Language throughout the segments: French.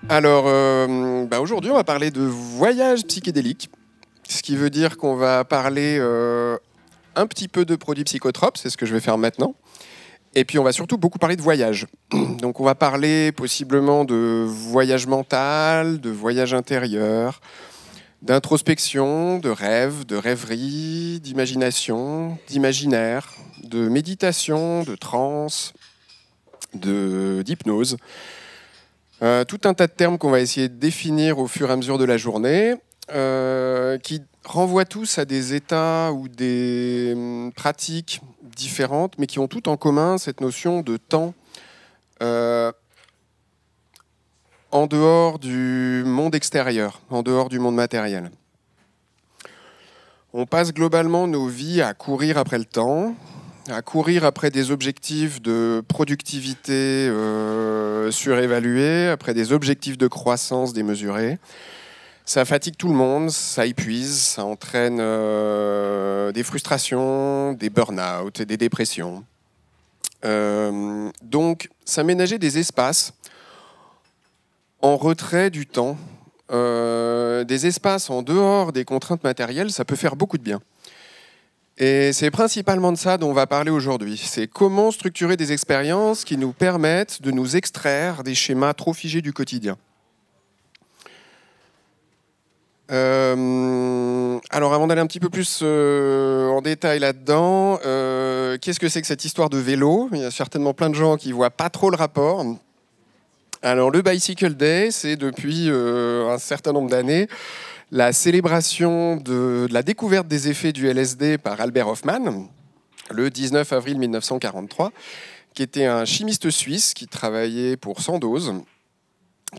Alors, aujourd'hui, on va parler de voyage psychédélique, ce qui veut dire qu'on va parler un petit peu de produits psychotropes, c'est ce que je vais faire maintenant. Et puis, on va surtout beaucoup parler de voyage. Donc, on va parler possiblement de voyage mental, de voyage intérieur, d'introspection, de rêve, de rêverie, d'imagination, d'imaginaire, de méditation, de transe, d'hypnose. Tout un tas de termes qu'on va essayer de définir au fur et à mesure de la journée, qui renvoient tous à des états ou des pratiques différentes, mais qui ont tout en commun cette notion de temps en dehors du monde extérieur, en dehors du monde matériel. On passe globalement nos vies à courir après le temps, à courir après des objectifs de productivité surévalués, après des objectifs de croissance démesurés. Ça fatigue tout le monde, ça épuise, ça entraîne des frustrations, des burn-out et des dépressions. Donc, s'aménager des espaces en retrait du temps, des espaces en dehors des contraintes matérielles, ça peut faire beaucoup de bien. Et c'est principalement de ça dont on va parler aujourd'hui. C'est comment structurer des expériences qui nous permettent de nous extraire des schémas trop figés du quotidien. Alors avant d'aller un petit peu plus en détail là-dedans, qu'est-ce que c'est que cette histoire de vélo ? Il y a certainement plein de gens qui ne voient pas trop le rapport. Alors le Bicycle Day, c'est depuis un certain nombre d'années la célébration de la découverte des effets du LSD par Albert Hofmann, le 19 avril 1943, qui était un chimiste suisse qui travaillait pour Sandoz,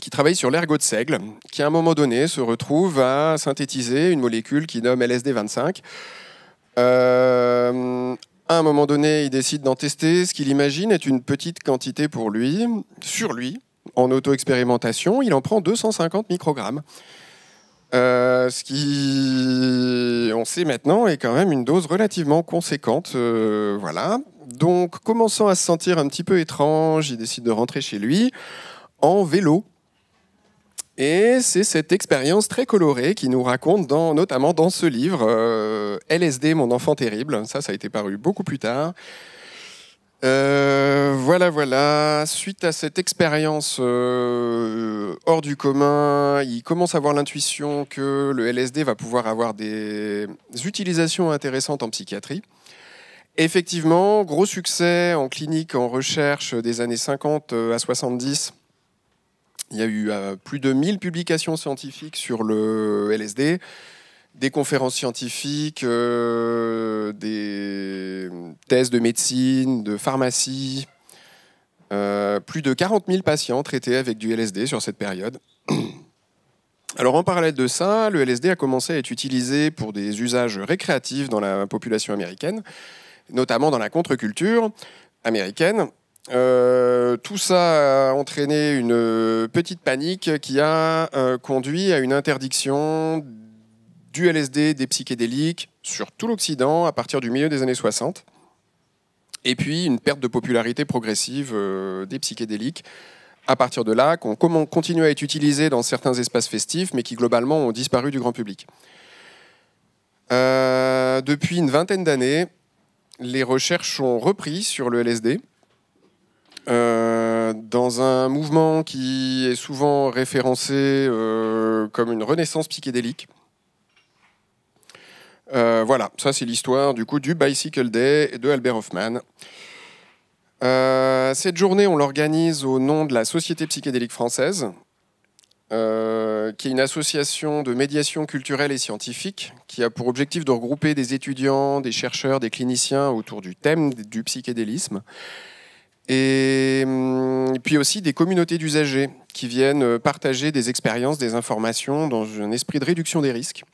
qui travaille sur l'ergot de seigle, qui à un moment donné se retrouve à synthétiser une molécule qu'il nomme LSD-25. À un moment donné, il décide d'en tester. Ce qu'il imagine est une petite quantité pour lui, sur lui, en auto-expérimentation. Il en prend 250 microgrammes. Ce qui, on sait maintenant, est quand même une dose relativement conséquente. Voilà. Donc, commençant à se sentir un petit peu étrange, il décide de rentrer chez lui en vélo. Et c'est cette expérience très colorée qui nous raconte, notamment dans ce livre, LSD, mon enfant terrible. Ça a été paru beaucoup plus tard. Voilà. Suite à cette expérience hors du commun, il commence à avoir l'intuition que le LSD va pouvoir avoir des utilisations intéressantes en psychiatrie. Effectivement, gros succès en clinique, en recherche des années 50 à 70. Il y a eu plus de 1000 publications scientifiques sur le LSD, des conférences scientifiques, des thèses de médecine, de pharmacie, plus de 40 000 patients traités avec du LSD sur cette période. Alors en parallèle de ça, le LSD a commencé à être utilisé pour des usages récréatifs dans la population américaine, notamment dans la contre-culture américaine. Tout ça a entraîné une petite panique qui a conduit à une interdiction du LSD, des psychédéliques, sur tout l'Occident à partir du milieu des années 60. Et puis une perte de popularité progressive des psychédéliques à partir de là, qu'on continue à être utilisés dans certains espaces festifs, mais qui globalement ont disparu du grand public. Depuis une vingtaine d'années, les recherches ont repris sur le LSD, dans un mouvement qui est souvent référencé comme une renaissance psychédélique. Voilà, ça c'est l'histoire du coup du Bicycle Day de Albert Hofmann. Cette journée, on l'organise au nom de la Société psychédélique française, qui est une association de médiation culturelle et scientifique qui a pour objectif de regrouper des étudiants, des chercheurs, des cliniciens autour du thème du psychédélisme. Et puis aussi des communautés d'usagers qui viennent partager des expériences, des informations dans un esprit de réduction des risques.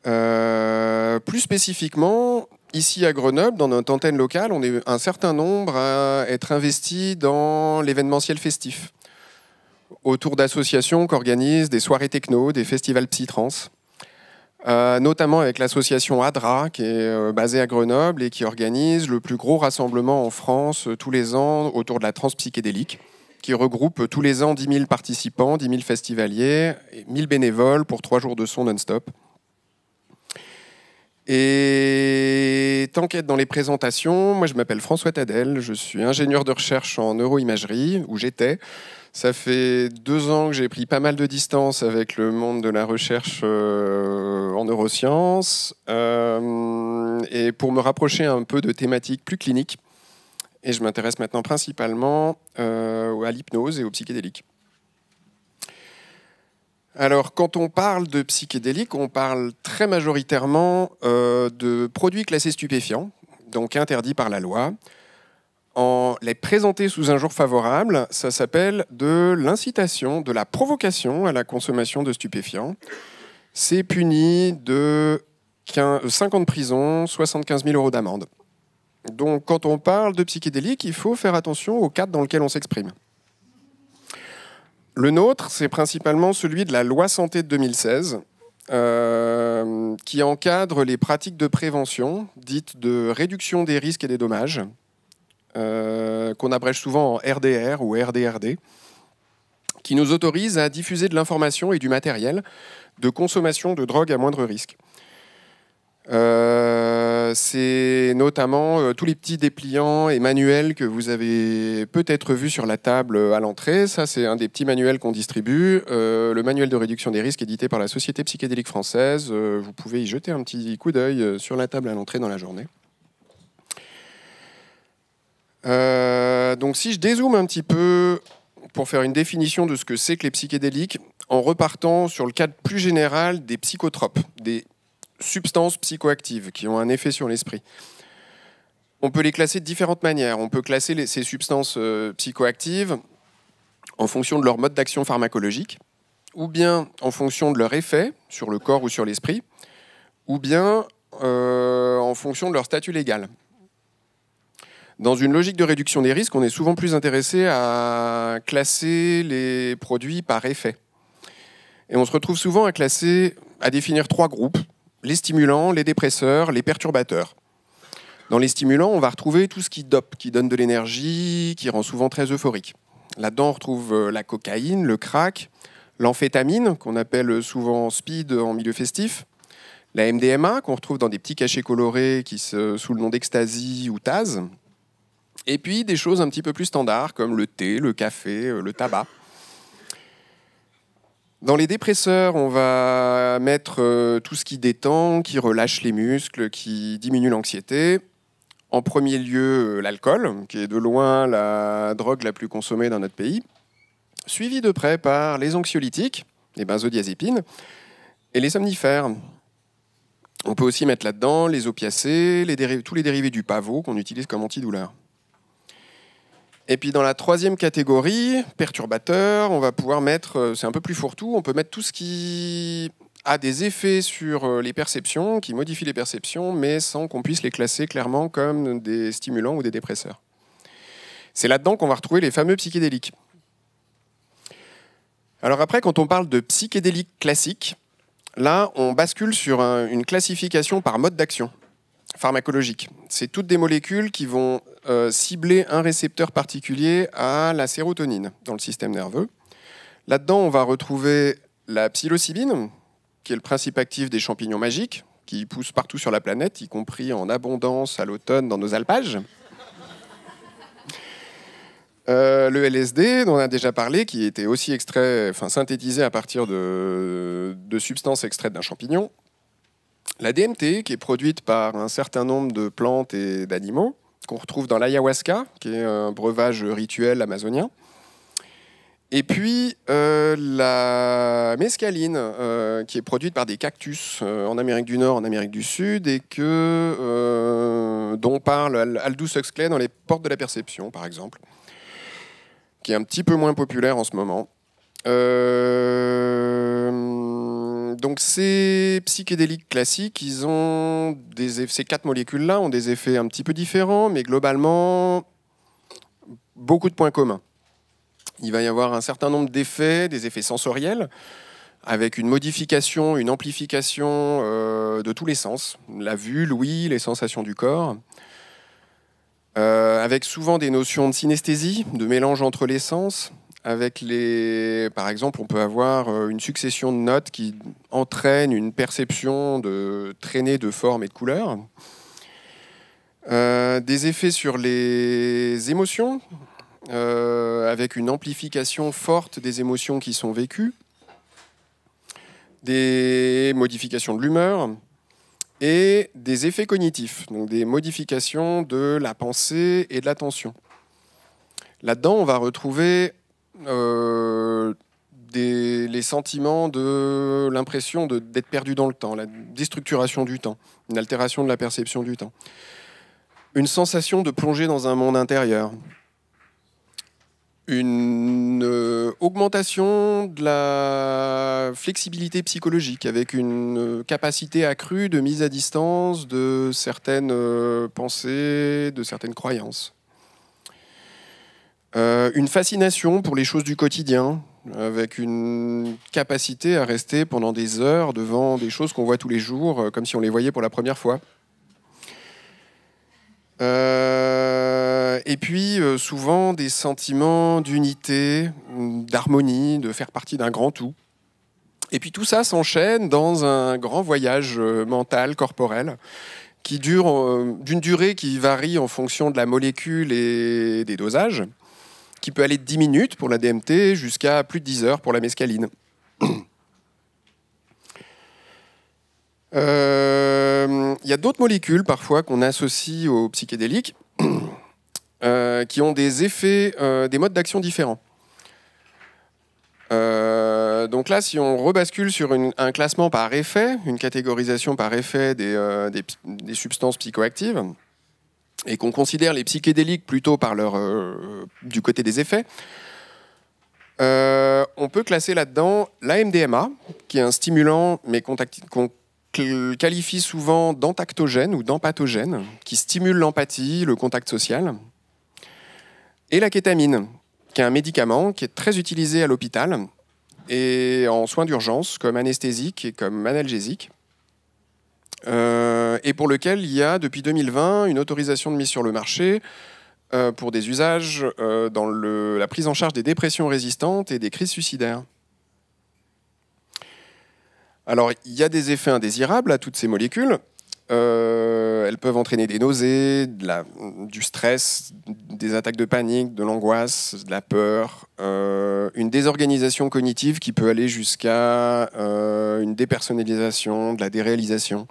Plus spécifiquement, ici à Grenoble, dans notre antenne locale, on est un certain nombre à être investis dans l'événementiel festif, autour d'associations qui organisent des soirées techno, des festivals psy-trans. notamment avec l'association ADRA, qui est basée à Grenoble et qui organise le plus gros rassemblement en France tous les ans autour de la transpsychédélique, qui regroupe tous les ans 10 000 participants, 10 000 festivaliers, et 1000 bénévoles pour 3 jours de son non-stop. Et tant qu'être dans les présentations, moi je m'appelle François Tadel, je suis ingénieur de recherche en neuroimagerie, où j'étais. Ça fait 2 ans que j'ai pris pas mal de distance avec le monde de la recherche en neurosciences, et pour me rapprocher un peu de thématiques plus cliniques. Et je m'intéresse maintenant principalement à l'hypnose et aux psychédéliques. Alors, quand on parle de psychédéliques, on parle très majoritairement de produits classés stupéfiants, donc interdits par la loi. En les présenter sous un jour favorable, ça s'appelle de l'incitation, de la provocation à la consommation de stupéfiants. C'est puni de 5 ans de prison, 75 000 € d'amende. Donc, quand on parle de psychédéliques, il faut faire attention au cadre dans lequel on s'exprime. Le nôtre, c'est principalement celui de la loi santé de 2016, qui encadre les pratiques de prévention, dites de réduction des risques et des dommages, qu'on abrège souvent en RDR ou RDRD, qui nous autorise à diffuser de l'information et du matériel de consommation de drogue à moindre risque. C'est notamment tous les petits dépliants et manuels que vous avez peut-être vus sur la table à l'entrée. Ça, c'est un des petits manuels qu'on distribue. Le manuel de réduction des risques édité par la Société psychédélique française. Vous pouvez y jeter un petit coup d'œil sur la table à l'entrée dans la journée. Donc si je dézoome un petit peu pour faire une définition de ce que c'est que les psychédéliques, en repartant sur le cadre plus général des psychotropes, des substances psychoactives qui ont un effet sur l'esprit. On peut les classer de différentes manières. On peut classer ces substances psychoactives en fonction de leur mode d'action pharmacologique, ou bien en fonction de leur effet sur le corps ou sur l'esprit, ou bien en fonction de leur statut légal. Dans une logique de réduction des risques, on est souvent plus intéressé à classer les produits par effet. Et on se retrouve souvent à définir 3 groupes: les stimulants, les dépresseurs, les perturbateurs. Dans les stimulants, on va retrouver tout ce qui dope, qui donne de l'énergie, qui rend souvent très euphorique. Là-dedans, on retrouve la cocaïne, le crack, l'amphétamine, qu'on appelle souvent speed en milieu festif, la MDMA, qu'on retrouve dans des petits cachets colorés sous le nom d'ecstasy ou Taz, et puis des choses un petit peu plus standards, comme le thé, le café, le tabac. Dans les dépresseurs, on va mettre tout ce qui détend, qui relâche les muscles, qui diminue l'anxiété. En premier lieu, l'alcool, qui est de loin la drogue la plus consommée dans notre pays, suivi de près par les anxiolytiques, les benzodiazépines, et les somnifères. On peut aussi mettre là-dedans les opiacés, tous les dérivés du pavot qu'on utilise comme antidouleur. Et puis dans la 3e catégorie, perturbateurs, on va pouvoir mettre, c'est un peu plus fourre-tout, on peut mettre tout ce qui a des effets sur les perceptions, qui modifie les perceptions, mais sans qu'on puisse les classer clairement comme des stimulants ou des dépresseurs. C'est là-dedans qu'on va retrouver les fameux psychédéliques. Alors après, quand on parle de psychédéliques classiques, là, on bascule sur une classification par mode d'action pharmacologique. C'est toutes des molécules qui vont cibler un récepteur particulier à la sérotonine dans le système nerveux. Là-dedans, on va retrouver la psilocybine, qui est le principe actif des champignons magiques, qui poussent partout sur la planète, y compris en abondance à l'automne dans nos alpages. Le LSD, dont on a déjà parlé, qui était aussi synthétisé à partir de substances extraites d'un champignon. La DMT, qui est produite par un certain nombre de plantes et d'animaux, qu'on retrouve dans l'ayahuasca, qui est un breuvage rituel amazonien. Et puis la mescaline, qui est produite par des cactus en Amérique du Nord, en Amérique du Sud, et dont parle Aldous Huxley dans Les Portes de la Perception, par exemple, qui est un petit peu moins populaire en ce moment. Donc ces psychédéliques classiques, ces 4 molécules-là ont des effets un petit peu différents, mais globalement, beaucoup de points communs. Il va y avoir un certain nombre d'effets, des effets sensoriels, avec une modification, une amplification de tous les sens, la vue, l'ouïe, les sensations du corps, avec souvent des notions de synesthésie, de mélange entre les sens, avec par exemple, on peut avoir une succession de notes qui entraînent une perception de traînée de formes et de couleurs, des effets sur les émotions, avec une amplification forte des émotions qui sont vécues, des modifications de l'humeur et des effets cognitifs, donc des modifications de la pensée et de l'attention. Là-dedans, on va retrouver les sentiments de l'impression d'être perdu dans le temps, la déstructuration du temps, une altération de la perception du temps, une sensation de plonger dans un monde intérieur, une augmentation de la flexibilité psychologique avec une capacité accrue de mise à distance de certaines pensées, de certaines croyances. Une fascination pour les choses du quotidien, avec une capacité à rester pendant des heures devant des choses qu'on voit tous les jours, comme si on les voyait pour la première fois. Et puis, souvent, des sentiments d'unité, d'harmonie, de faire partie d'un grand tout. Et puis, tout ça s'enchaîne dans un grand voyage mental, corporel, qui dure d'une durée qui varie en fonction de la molécule et des dosages, qui peut aller de 10 minutes pour la DMT jusqu'à plus de 10 heures pour la mescaline. Il y a d'autres molécules parfois qu'on associe aux psychédéliques qui ont des effets, des modes d'action différents. Donc là, si on rebascule sur un classement par effet, une catégorisation par effet des substances psychoactives, et qu'on considère les psychédéliques plutôt par du côté des effets, on peut classer là-dedans la MDMA, qui est un stimulant, mais qu'on qualifie souvent d'entactogène ou d'empathogène, qui stimule l'empathie, le contact social, et la kétamine, qui est un médicament qui est très utilisé à l'hôpital et en soins d'urgence comme anesthésique et comme analgésique, et pour lequel il y a depuis 2020 une autorisation de mise sur le marché pour des usages dans la prise en charge des dépressions résistantes et des crises suicidaires. Alors, il y a des effets indésirables à toutes ces molécules. Elles peuvent entraîner des nausées, du stress, des attaques de panique, de l'angoisse, de la peur, une désorganisation cognitive qui peut aller jusqu'à une dépersonnalisation, de la déréalisation,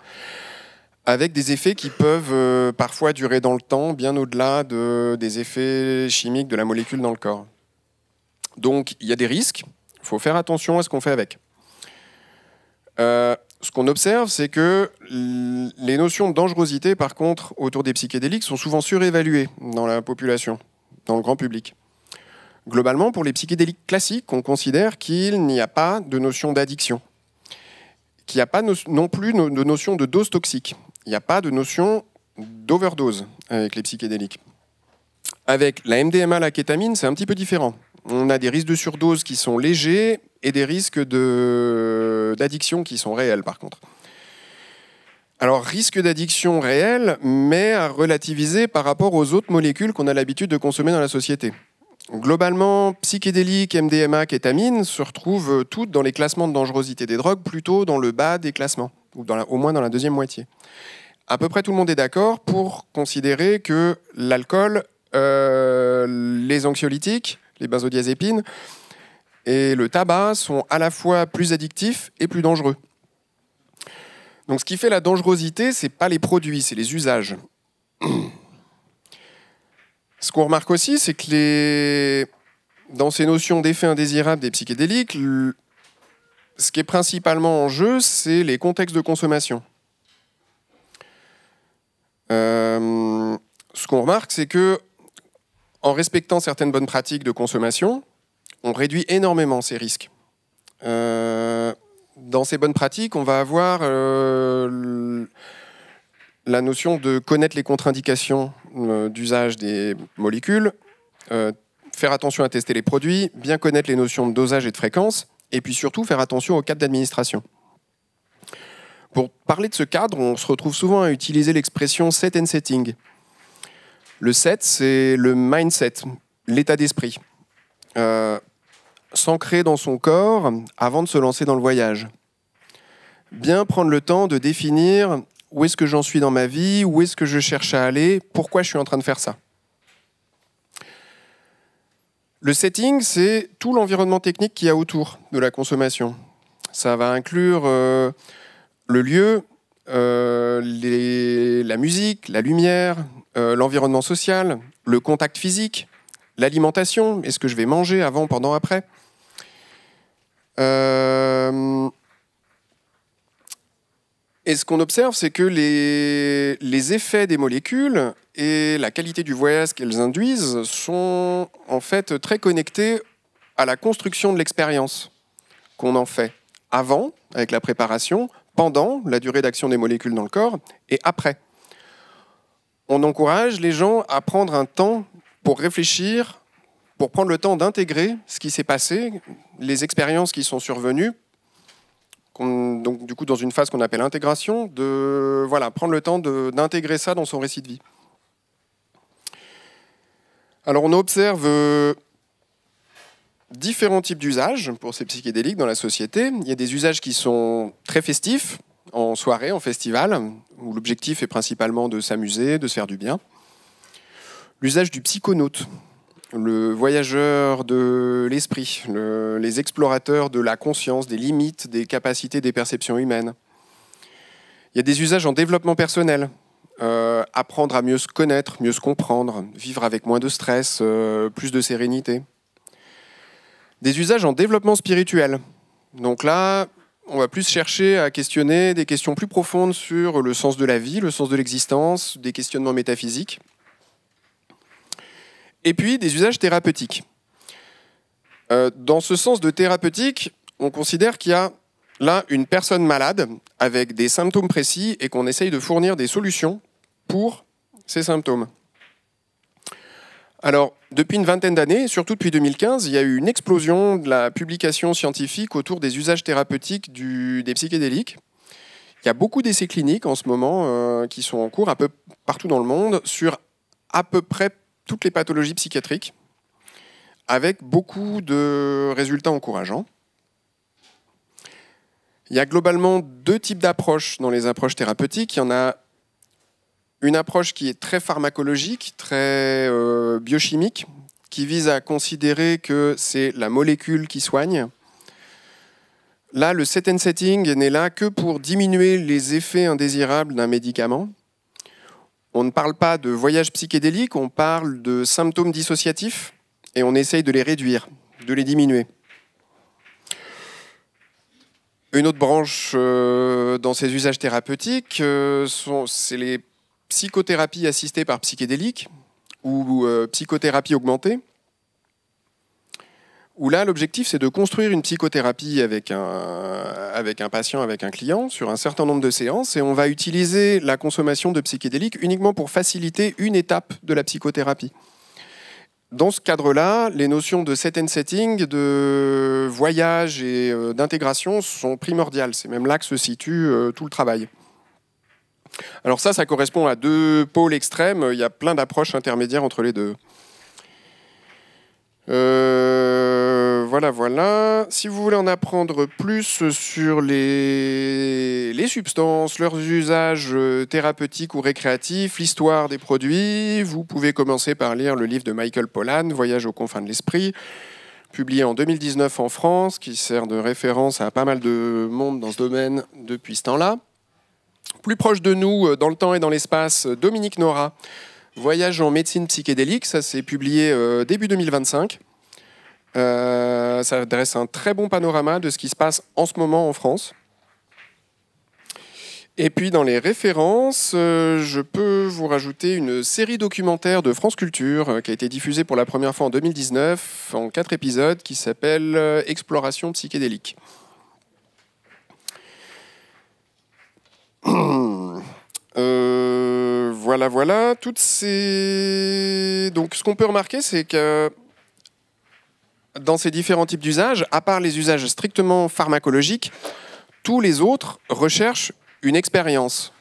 avec des effets qui peuvent parfois durer dans le temps, bien au-delà des effets chimiques de la molécule dans le corps. Donc, il y a des risques. Il faut faire attention à ce qu'on fait avec. Ce qu'on observe, c'est que les notions de dangerosité, par contre, autour des psychédéliques, sont souvent surévaluées dans la population, dans le grand public. Globalement, pour les psychédéliques classiques, on considère qu'il n'y a pas de notion d'addiction, qu'il n'y a pas non plus de notion de dose toxique, il n'y a pas de notion d'overdose avec les psychédéliques. Avec la MDMA, la kétamine, c'est un petit peu différent. On a des risques de surdose qui sont légers et des risques d'addiction qui sont réels, par contre. Alors, risque d'addiction réel, mais à relativiser par rapport aux autres molécules qu'on a l'habitude de consommer dans la société. Globalement, psychédéliques, MDMA, kétamine se retrouvent toutes dans les classements de dangerosité des drogues, plutôt dans le bas des classements, ou au moins dans la deuxième moitié. À peu près tout le monde est d'accord pour considérer que l'alcool, les anxiolytiques, les benzodiazépines et le tabac sont à la fois plus addictifs et plus dangereux. Donc ce qui fait la dangerosité, ce n'est pas les produits, c'est les usages. Ce qu'on remarque aussi, c'est que dans ces notions d'effets indésirables des psychédéliques, ce qui est principalement en jeu, c'est les contextes de consommation. Ce qu'on remarque, c'est que en respectant certaines bonnes pratiques de consommation, on réduit énormément ces risques. Dans ces bonnes pratiques, on va avoir la notion de connaître les contre-indications d'usage des molécules, faire attention à tester les produits, bien connaître les notions de dosage et de fréquence, et puis surtout faire attention au cadre d'administration. Pour parler de ce cadre, on se retrouve souvent à utiliser l'expression set and setting. Le set, c'est le mindset, l'état d'esprit. S'ancrer dans son corps avant de se lancer dans le voyage. Bien prendre le temps de définir où est-ce que j'en suis dans ma vie, où est-ce que je cherche à aller, pourquoi je suis en train de faire ça. Le setting, c'est tout l'environnement technique qu'il y a autour de la consommation. Ça va inclure le lieu, la musique, la lumière, l'environnement social, le contact physique, l'alimentation, est-ce que je vais manger avant, pendant, après. Et ce qu'on observe, c'est que les effets des molécules et la qualité du voyage qu'elles induisent sont en fait très connectés à la construction de l'expérience qu'on en fait avant, avec la préparation, pendant la durée d'action des molécules dans le corps, et après. On encourage les gens à prendre un temps pour réfléchir, pour prendre le temps d'intégrer ce qui s'est passé, les expériences qui sont survenues, donc du coup dans une phase qu'on appelle intégration, de prendre le temps d'intégrer ça dans son récit de vie. Alors on observe différents types d'usages pour ces psychédéliques dans la société. Il y a des usages qui sont très festifs, en soirée, en festival, où l'objectif est principalement de s'amuser, de se faire du bien. L'usage du psychonaute, le voyageur de l'esprit, les explorateurs de la conscience, des limites, des capacités, des perceptions humaines. Il y a des usages en développement personnel, apprendre à mieux se connaître, mieux se comprendre, vivre avec moins de stress, plus de sérénité. Des usages en développement spirituel. Donc là, on va plus chercher à questionner des questions plus profondes sur le sens de la vie, le sens de l'existence, des questionnements métaphysiques. Et puis des usages thérapeutiques. Dans ce sens de thérapeutique, on considère qu'il y a là une personne malade avec des symptômes précis et qu'on essaye de fournir des solutions pour ces symptômes. Alors, depuis une vingtaine d'années, surtout depuis 2015, il y a eu une explosion de la publication scientifique autour des usages thérapeutiques des psychédéliques. Il y a beaucoup d'essais cliniques en ce moment qui sont en cours un peu partout dans le monde sur à peu près toutes les pathologies psychiatriques, avec beaucoup de résultats encourageants. Il y a globalement deux types d'approches dans les approches thérapeutiques. Il y en a une approche qui est très pharmacologique, très biochimique, qui vise à considérer que c'est la molécule qui soigne. Là, le set and setting n'est là que pour diminuer les effets indésirables d'un médicament. On ne parle pas de voyage psychédélique, on parle de symptômes dissociatifs et on essaye de les réduire, de les diminuer. Une autre branche dans ces usages thérapeutiques, c'est les psychothérapie assistée par psychédéliques ou psychothérapie augmentée, où là, l'objectif, c'est de construire une psychothérapie avec un patient, avec un client, sur un certain nombre de séances, et on va utiliser la consommation de psychédéliques uniquement pour faciliter une étape de la psychothérapie. Dans ce cadre-là, les notions de set and setting, de voyage et d'intégration sont primordiales. C'est même là que se situe tout le travail. Alors ça correspond à deux pôles extrêmes. Il y a plein d'approches intermédiaires entre les deux. Voilà. Si vous voulez en apprendre plus sur les substances, leurs usages thérapeutiques ou récréatifs, l'histoire des produits, vous pouvez commencer par lire le livre de Michael Pollan, Voyage aux confins de l'esprit, publié en 2019 en France, qui sert de référence à pas mal de monde dans ce domaine depuis ce temps-là. Plus proche de nous, dans le temps et dans l'espace, Dominique Nora, Voyage en médecine psychédélique, ça s'est publié début 2025. Ça dresse un très bon panorama de ce qui se passe en ce moment en France. Et puis dans les références, je peux vous rajouter une série documentaire de France Culture qui a été diffusée pour la première fois en 2019 en 4 épisodes qui s'appelle Exploration psychédélique. Voilà. Toutes ces... Donc, ce qu'on peut remarquer, c'est que dans ces différents types d'usages, à part les usages strictement pharmacologiques, tous les autres recherchent une expérience.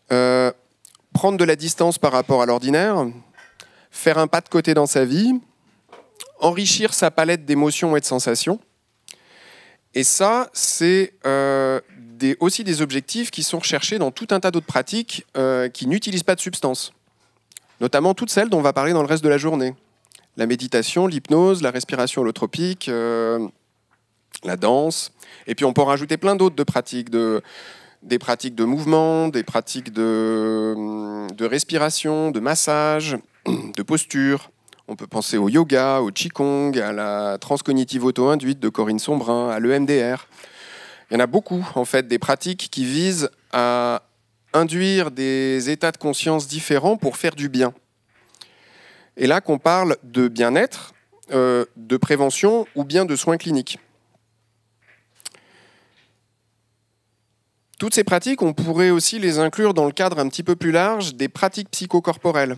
Prendre de la distance par rapport à l'ordinaire, faire un pas de côté dans sa vie, enrichir sa palette d'émotions et de sensations. Et ça, c'est aussi des objectifs qui sont recherchés dans tout un tas d'autres pratiques qui n'utilisent pas de substance, notamment toutes celles dont on va parler dans le reste de la journée. La méditation, l'hypnose, la respiration holotropique, la danse. Et puis on peut en rajouter plein d'autres de pratiques, des pratiques de mouvement, des pratiques de respiration, de massage, de posture. On peut penser au yoga, au qigong, à la transcognitive auto-induite de Corinne Sombrin, à l'EMDR. Il y en a beaucoup, en fait, des pratiques qui visent à induire des états de conscience différents pour faire du bien. Et là qu'on parle de bien-être, de prévention ou bien de soins cliniques. Toutes ces pratiques, on pourrait aussi les inclure dans le cadre un petit peu plus large des pratiques psychocorporelles.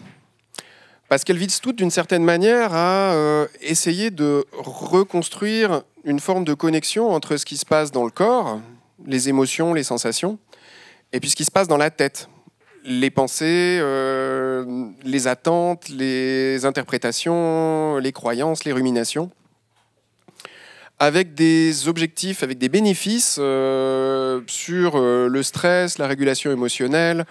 Parce qu'elles visent toutes d'une certaine manière à essayer de reconstruire une forme de connexion entre ce qui se passe dans le corps, les émotions, les sensations, et puis ce qui se passe dans la tête. Les pensées, les attentes, les interprétations, les croyances, les ruminations, avec des objectifs, avec des bénéfices sur le stress, la régulation émotionnelle,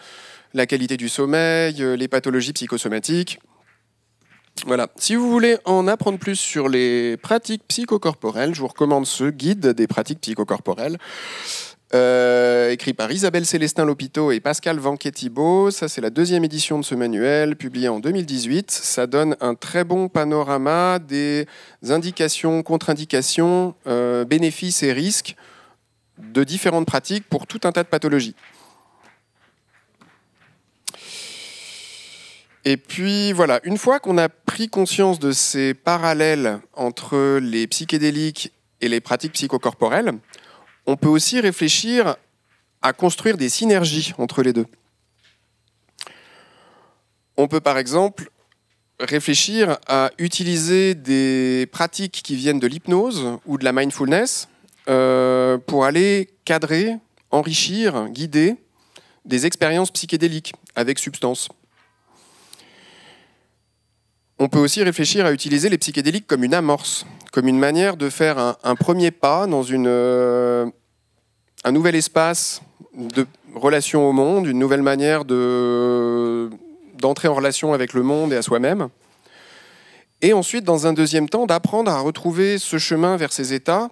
la qualité du sommeil, les pathologies psychosomatiques. Voilà. Si vous voulez en apprendre plus sur les pratiques psychocorporelles, je vous recommande ce guide des pratiques psychocorporelles, écrit par Isabelle Célestin-Lopiteau et Pascal Vanquet-Thibault. Ça, c'est la 2e édition de ce manuel, publié en 2018. Ça donne un très bon panorama des indications, contre-indications, bénéfices et risques de différentes pratiques pour tout un tas de pathologies. Et puis voilà, une fois qu'on a pris conscience de ces parallèles entre les psychédéliques et les pratiques psychocorporelles, on peut aussi réfléchir à construire des synergies entre les deux. On peut par exemple réfléchir à utiliser des pratiques qui viennent de l'hypnose ou de la mindfulness pour aller cadrer, enrichir, guider des expériences psychédéliques avec substance. On peut aussi réfléchir à utiliser les psychédéliques comme une amorce, comme une manière de faire un premier pas dans un nouvel espace de relation au monde, une nouvelle manière d'entrer en relation avec le monde et à soi-même. Et ensuite, dans un deuxième temps, d'apprendre à retrouver ce chemin vers ces états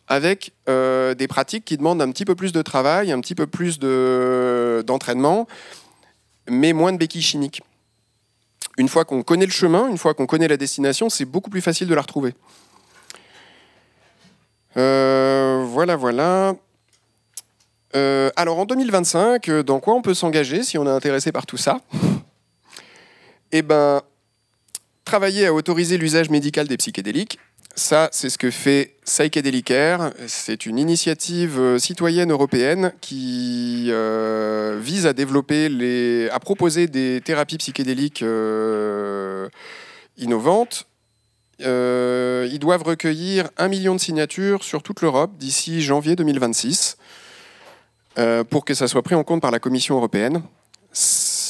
avec des pratiques qui demandent un petit peu plus de travail, un petit peu plus d'entraînement, mais moins de béquilles chimiques. Une fois qu'on connaît le chemin, une fois qu'on connaît la destination, c'est beaucoup plus facile de la retrouver. Voilà. Alors en 2025, dans quoi on peut s'engager si on est intéressé par tout ça? Eh bien, travailler à autoriser l'usage médical des psychédéliques. Ça, c'est ce que fait Psychedelicaire. C'est une initiative citoyenne européenne qui vise à développer, à proposer des thérapies psychédéliques innovantes. Ils doivent recueillir 1 million de signatures sur toute l'Europe d'ici janvier 2026 pour que ça soit pris en compte par la Commission européenne.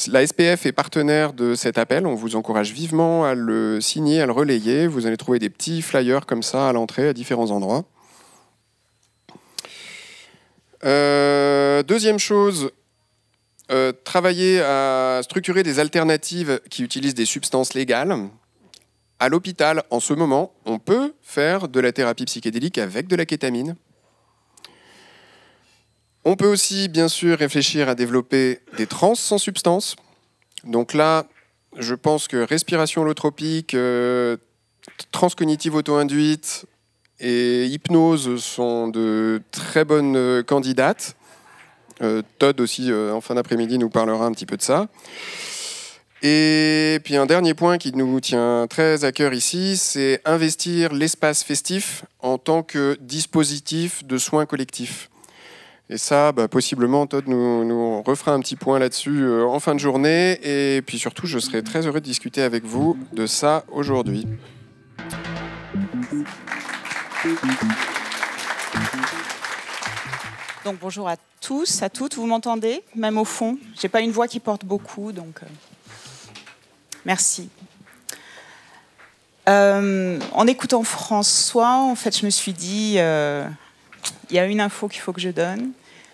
La SPF est partenaire de cet appel. On vous encourage vivement à le signer, à le relayer. Vous allez trouver des petits flyers comme ça à l'entrée à différents endroits. Deuxième chose, travailler à structurer des alternatives qui utilisent des substances légales. À l'hôpital, en ce moment, on peut faire de la thérapie psychédélique avec de la kétamine. On peut aussi, bien sûr, réfléchir à développer des trans sans substance. Donc là, je pense que respiration holotropique, transcognitive auto-induite et hypnose sont de très bonnes candidates. Todd aussi, en fin d'après-midi, nous parlera un petit peu de ça. Et puis un dernier point qui nous tient très à cœur ici, c'est investir l'espace festif en tant que dispositif de soins collectifs. Et ça, possiblement, Todd nous refera un petit point là-dessus en fin de journée. Et puis surtout, je serai très heureux de discuter avec vous de ça aujourd'hui. Donc bonjour à tous, à toutes. Vous m'entendez? Même au fond, j'ai pas une voix qui porte beaucoup, donc merci. En écoutant François, en fait, je me suis dit, il y a une info qu'il faut que je donne.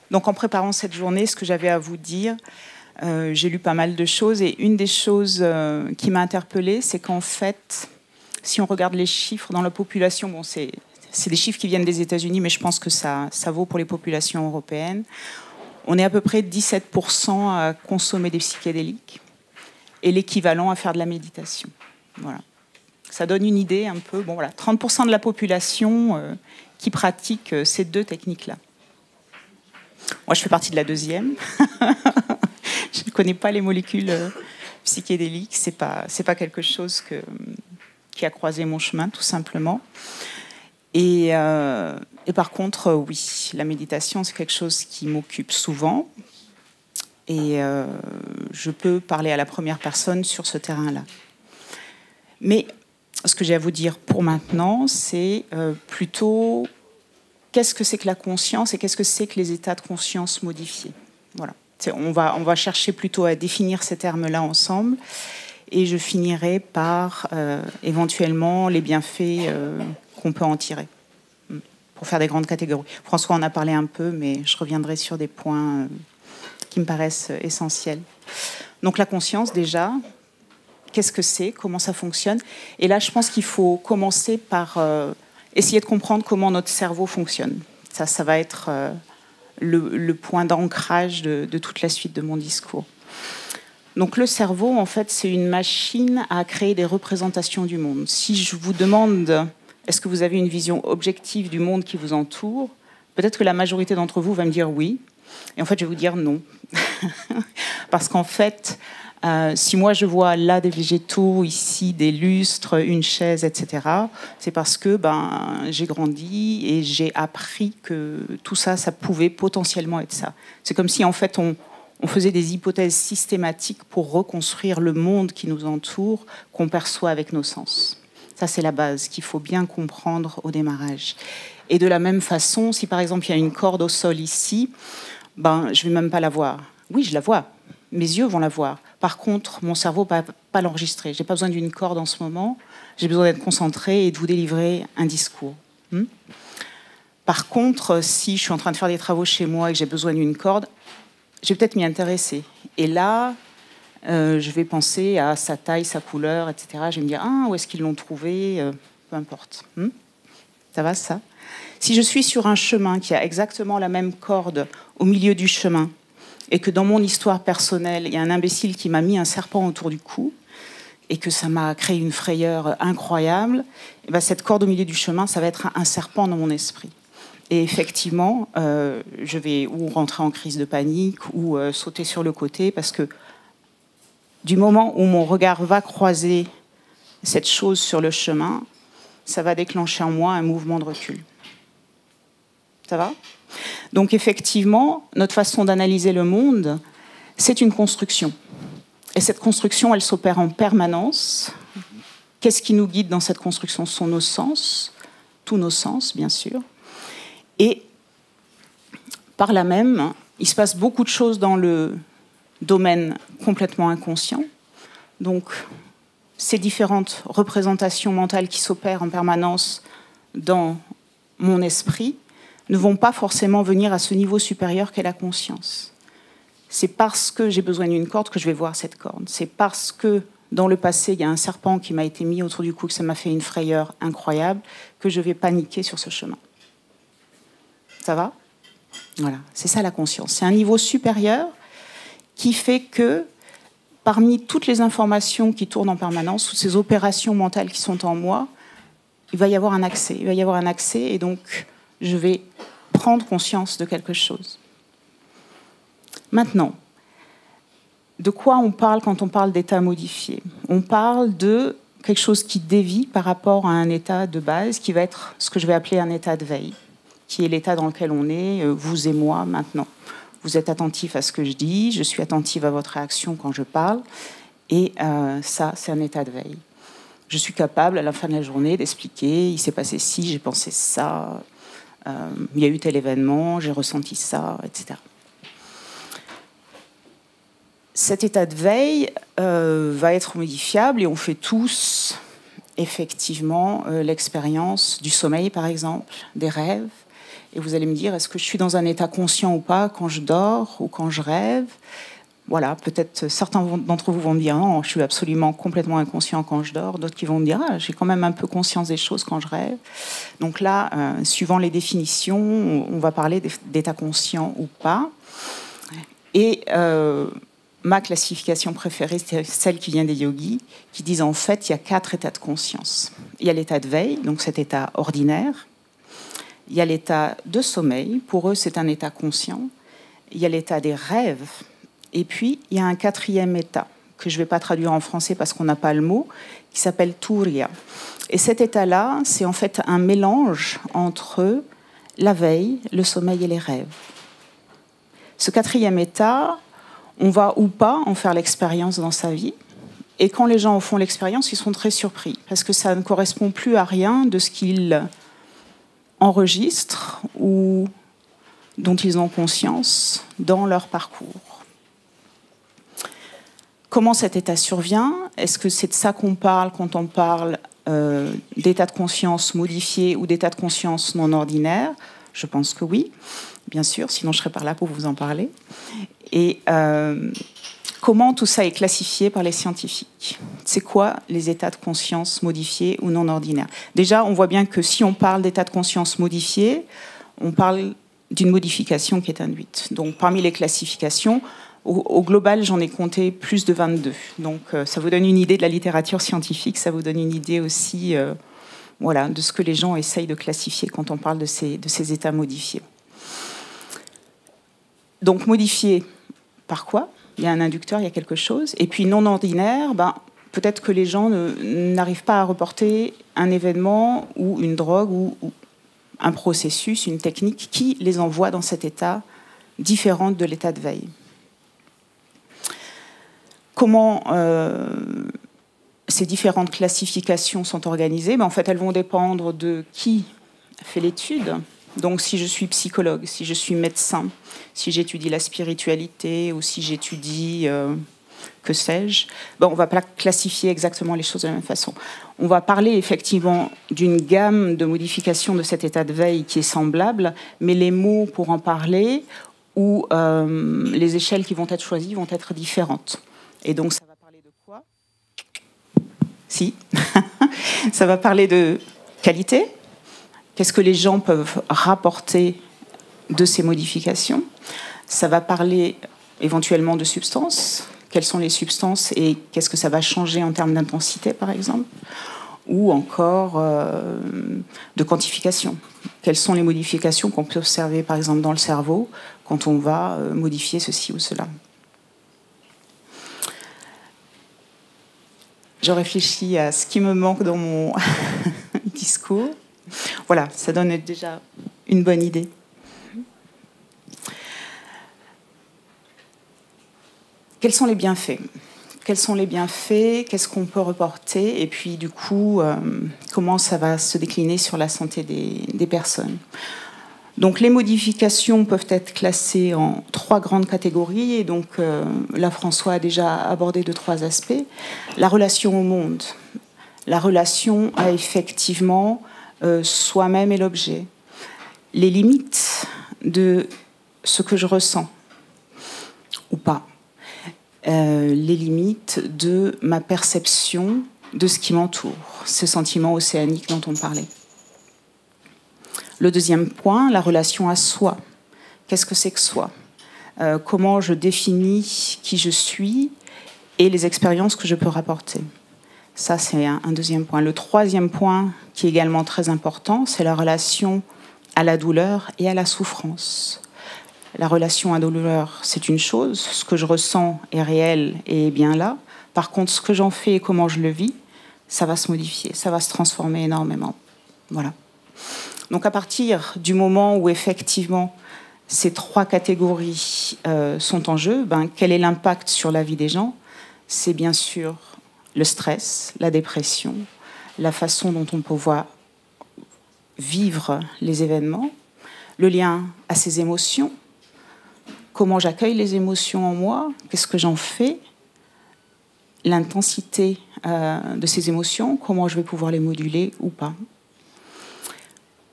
Donc en préparant cette journée, ce que j'avais à vous dire, j'ai lu pas mal de choses et une des choses qui m'a interpellée, c'est qu'en fait, si on regarde les chiffres dans la population, bon, c'est des chiffres qui viennent des États-Unis, mais je pense que ça vaut pour les populations européennes. On est à peu près 17% à consommer des psychédéliques et l'équivalent à faire de la méditation. Voilà. Ça donne une idée un peu. Bon, voilà, 30% de la population qui pratique ces deux techniques-là. Moi, je fais partie de la deuxième. Je ne connais pas les molécules psychédéliques. C'est pas quelque chose qui a croisé mon chemin, tout simplement. Et par contre, oui, la méditation, c'est quelque chose qui m'occupe souvent. Et je peux parler à la première personne sur ce terrain-là. Mais ce que j'ai à vous dire pour maintenant, c'est plutôt qu'est-ce que c'est que la conscience et qu'est-ce que c'est que les états de conscience modifiés. Voilà. On va chercher plutôt à définir ces termes-là ensemble. Et je finirai par éventuellement les bienfaits qu'on peut en tirer, pour faire des grandes catégories. François en a parlé un peu, mais je reviendrai sur des points qui me paraissent essentiels. Donc la conscience, déjà, qu'est-ce que c'est? Comment ça fonctionne? Et là, je pense qu'il faut commencer par essayer de comprendre comment notre cerveau fonctionne. Ça va être le point d'ancrage de toute la suite de mon discours. Donc le cerveau, en fait, c'est une machine à créer des représentations du monde. Si je vous demande, est-ce que vous avez une vision objective du monde qui vous entoure? Peut-être que la majorité d'entre vous va me dire oui. Et en fait, je vais vous dire non. Parce qu'en fait, si moi je vois là des végétaux, ici des lustres, une chaise, etc., c'est parce que j'ai grandi et j'ai appris que tout ça, ça pouvait potentiellement être ça. C'est comme si, en fait, on faisait des hypothèses systématiques pour reconstruire le monde qui nous entoure, qu'on perçoit avec nos sens. Ça, c'est la base qu'il faut bien comprendre au démarrage. Et de la même façon, si par exemple il y a une corde au sol ici, je ne vais même pas la voir. Oui, je la vois. Mes yeux vont la voir. Par contre, mon cerveau ne va pas l'enregistrer. Je n'ai pas besoin d'une corde en ce moment. J'ai besoin d'être concentré et de vous délivrer un discours. Par contre, si je suis en train de faire des travaux chez moi et que j'ai besoin d'une corde, je vais peut-être m'y intéresser. Et là, je vais penser à sa taille, sa couleur, etc. Je vais me dire, où est-ce qu'ils l'ont trouvé? Peu importe. Ça va, ça? Si je suis sur un chemin qui a exactement la même corde au milieu du chemin, et que dans mon histoire personnelle, il y a un imbécile qui m'a mis un serpent autour du cou, et que ça m'a créé une frayeur incroyable, et cette corde au milieu du chemin, ça va être un serpent dans mon esprit. Et effectivement, je vais ou rentrer en crise de panique ou sauter sur le côté parce que du moment où mon regard va croiser cette chose sur le chemin, ça va déclencher en moi un mouvement de recul. Ça va? Donc effectivement, notre façon d'analyser le monde, c'est une construction. Et cette construction, elle s'opère en permanence. Qu'est-ce qui nous guide dans cette construction? Ce sont nos sens, tous nos sens, bien sûr. Et par là même, il se passe beaucoup de choses dans le domaine complètement inconscient. Donc, ces différentes représentations mentales qui s'opèrent en permanence dans mon esprit ne vont pas forcément venir à ce niveau supérieur qu'est la conscience. C'est parce que j'ai besoin d'une corde que je vais voir cette corde. C'est parce que dans le passé, il y a un serpent qui m'a été mis autour du cou, que ça m'a fait une frayeur incroyable, que je vais paniquer sur ce chemin. Ça va? Voilà, c'est ça la conscience. C'est un niveau supérieur qui fait que parmi toutes les informations qui tournent en permanence, toutes ces opérations mentales qui sont en moi, il va y avoir un accès. Il va y avoir un accès et donc je vais prendre conscience de quelque chose. Maintenant, de quoi on parle quand on parle d'état modifié? On parle de quelque chose qui dévie par rapport à un état de base qui va être ce que je vais appeler un état de veille, qui est l'état dans lequel on est, vous et moi, maintenant. Vous êtes attentif à ce que je dis, je suis attentive à votre réaction quand je parle, et ça, c'est un état de veille. Je suis capable, à la fin de la journée, d'expliquer, il s'est passé ci, j'ai pensé ça, il y a eu tel événement, j'ai ressenti ça, etc. Cet état de veille va être modifiable et on fait tous, effectivement, l'expérience du sommeil, par exemple, des rêves. Et vous allez me dire, est-ce que je suis dans un état conscient ou pas quand je dors ou quand je rêve ? Voilà, peut-être certains d'entre vous vont me dire non, je suis absolument complètement inconscient quand je dors. D'autres qui vont me dire j'ai quand même un peu conscience des choses quand je rêve. Donc là, suivant les définitions, on va parler d'état conscient ou pas. Et ma classification préférée, c'est celle qui vient des yogis, qui disent en fait il y a 4 états de conscience. Il y a l'état de veille, donc cet état ordinaire. Il y a l'état de sommeil, pour eux c'est un état conscient. Il y a l'état des rêves. Et puis, il y a un 4e état, que je ne vais pas traduire en français parce qu'on n'a pas le mot, qui s'appelle Turiya. Et cet état-là, c'est en fait un mélange entre la veille, le sommeil et les rêves. Ce 4e état, on va ou pas en faire l'expérience dans sa vie. Et quand les gens en font l'expérience, ils sont très surpris, parce que ça ne correspond plus à rien de ce qu'ils enregistrent ou dont ils ont conscience dans leur parcours. Comment cet état survient ? Est-ce que c'est de ça qu'on parle quand on parle d'état de conscience modifié ou d'état de conscience non ordinaire ? Je pense que oui, bien sûr, sinon je serais par là pour vous en parler. Et comment tout ça est classifié par les scientifiques ? C'est quoi les états de conscience modifiés ou non ordinaires ? Déjà, on voit bien que si on parle d'état de conscience modifié, on parle d'une modification qui est induite. Donc parmi les classifications, au global, j'en ai compté plus de 22. Donc, ça vous donne une idée de la littérature scientifique, ça vous donne une idée aussi voilà, de ce que les gens essayent de classifier quand on parle de ces états modifiés. Donc, modifiés par quoi ? Il y a un inducteur, il y a quelque chose. Et puis, non ordinaire, peut-être que les gens n'arrivent pas à reporter un événement ou une drogue ou un processus, une technique qui les envoie dans cet état différent de l'état de veille. Comment ces différentes classifications sont organisées ? En fait, elles vont dépendre de qui fait l'étude. Donc, si je suis psychologue, si je suis médecin, si j'étudie la spiritualité ou si j'étudie, que sais-je, on ne va pas classifier exactement les choses de la même façon. On va parler effectivement d'une gamme de modifications de cet état de veille qui est semblable, mais les mots pour en parler ou les échelles qui vont être choisies vont être différentes. Et donc, ça va parler de quoi ? Si. Ça va parler de qualité. Qu'est-ce que les gens peuvent rapporter de ces modifications ? Ça va parler éventuellement de substances. Quelles sont les substances et qu'est-ce que ça va changer en termes d'intensité, par exemple ? Ou encore de quantification. Quelles sont les modifications qu'on peut observer, par exemple, dans le cerveau quand on va modifier ceci ou cela ? Je réfléchis à ce qui me manque dans mon discours. Voilà, ça donne déjà une bonne idée. Quels sont les bienfaits ? Quels sont les bienfaits ? Qu'est-ce qu'on peut reporter ? Et puis, du coup, comment ça va se décliner sur la santé des personnes ? Donc, les modifications peuvent être classées en 3 grandes catégories. Et donc, là, François a déjà abordé 2-3 aspects. La relation au monde. La relation à, effectivement, soi-même et l'objet. Les limites de ce que je ressens ou pas. Les limites de ma perception de ce qui m'entoure. Ce sentiment océanique dont on parlait. Le deuxième point, la relation à soi. Qu'est-ce que c'est que soi ? Comment je définis qui je suis et les expériences que je peux rapporter. Ça, c'est un deuxième point. Le troisième point, qui est également très important, c'est la relation à la douleur et à la souffrance. La relation à la douleur, c'est une chose. Ce que je ressens est réel et est bien là. Par contre, ce que j'en fais et comment je le vis, ça va se modifier, ça va se transformer énormément. Voilà. Donc à partir du moment où effectivement ces 3 catégories sont en jeu, quel est l'impact sur la vie des gens ? C'est bien sûr le stress, la dépression, la façon dont on peut voir vivre les événements, le lien à ses émotions, comment j'accueille les émotions en moi, qu'est-ce que j'en fais, l'intensité de ces émotions, comment je vais pouvoir les moduler ou pas.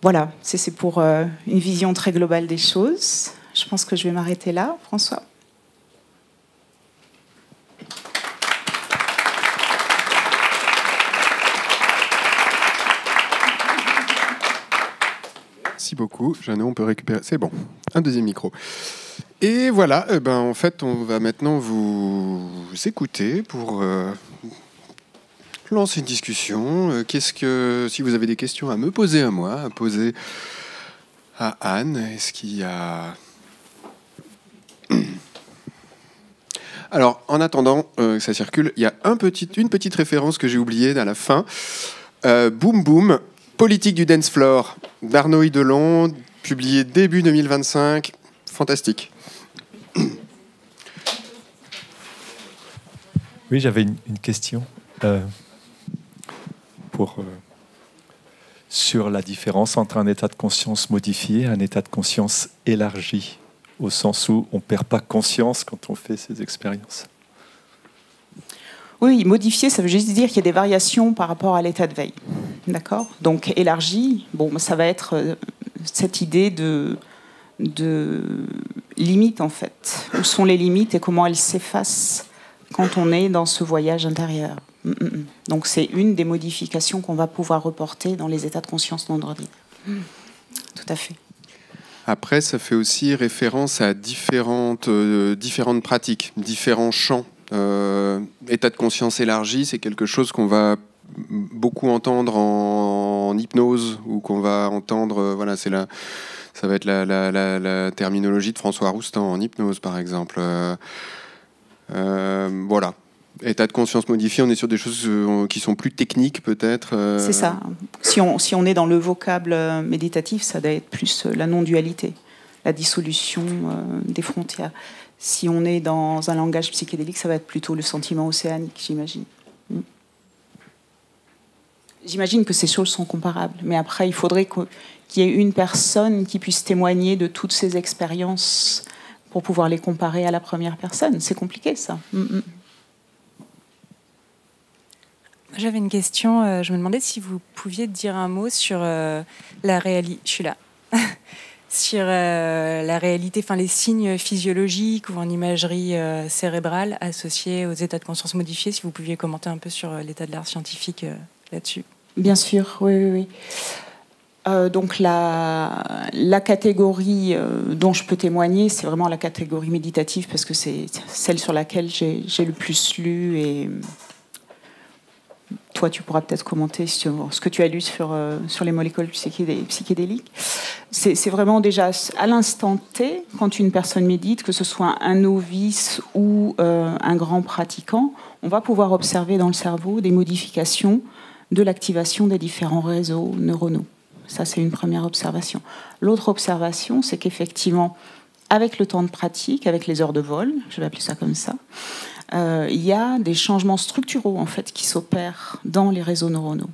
Voilà, c'est pour une vision très globale des choses. Je pense que je vais m'arrêter là, François. Merci beaucoup. Jeannot, on peut récupérer. C'est bon, un deuxième micro. Et voilà, en fait, on va maintenant vous écouter pour lancer une discussion. Si vous avez des questions à me poser à moi, à poser à Anne, est-ce qu'il y a... Alors, en attendant que ça circule, il y a une petite référence que j'ai oubliée à la fin. Boom Boom, politique du dance floor, d'Arnaud Hidelon, publié début 2025. Fantastique. Oui, j'avais une question sur la différence entre un état de conscience modifié et un état de conscience élargi, au sens où on ne perd pas conscience quand on fait ces expériences. Oui, modifié, ça veut juste dire qu'il y a des variations par rapport à l'état de veille. D'accord ? Donc élargi, ça va être cette idée de limite, en fait. Où sont les limites et comment elles s'effacent quand on est dans ce voyage intérieur. Donc c'est une des modifications qu'on va pouvoir reporter dans les états de conscience non ordinaires. Tout à fait. Après, ça fait aussi référence à différentes pratiques, différents champs. État de conscience élargi, c'est quelque chose qu'on va beaucoup entendre en hypnose, ou qu'on va entendre, ça va être la terminologie de François Roustan en hypnose, par exemple. Voilà. État de conscience modifié, on est sur des choses qui sont plus techniques, peut-être. C'est ça. Si on est dans le vocable méditatif, ça doit être plus la non-dualité, la dissolution des frontières. Si on est dans un langage psychédélique, ça va être plutôt le sentiment océanique, j'imagine. J'imagine que ces choses sont comparables. Mais après, il faudrait qu'il y ait une personne qui puisse témoigner de toutes ces expériences pour pouvoir les comparer à la première personne. C'est compliqué, ça. J'avais une question. Je me demandais si vous pouviez dire un mot sur la réalité. Je suis là. Sur la réalité, enfin les signes physiologiques ou en imagerie cérébrale associés aux états de conscience modifiés. Si vous pouviez commenter un peu sur l'état de l'art scientifique là-dessus. Bien sûr, oui. Donc la catégorie dont je peux témoigner, c'est vraiment la catégorie méditative parce que c'est celle sur laquelle j'ai le plus lu, et toi tu pourras peut-être commenter sur ce que tu as lu sur les molécules psychédéliques. C'est vraiment déjà à l'instant T, quand une personne médite, que ce soit un novice ou un grand pratiquant, on va pouvoir observer dans le cerveau des modifications de l'activation des différents réseaux neuronaux. Ça, c'est une première observation. L'autre observation, c'est qu'effectivement, avec le temps de pratique, avec les heures de vol, je vais appeler ça comme ça, il y a des changements structuraux en fait, qui s'opèrent dans les réseaux neuronaux.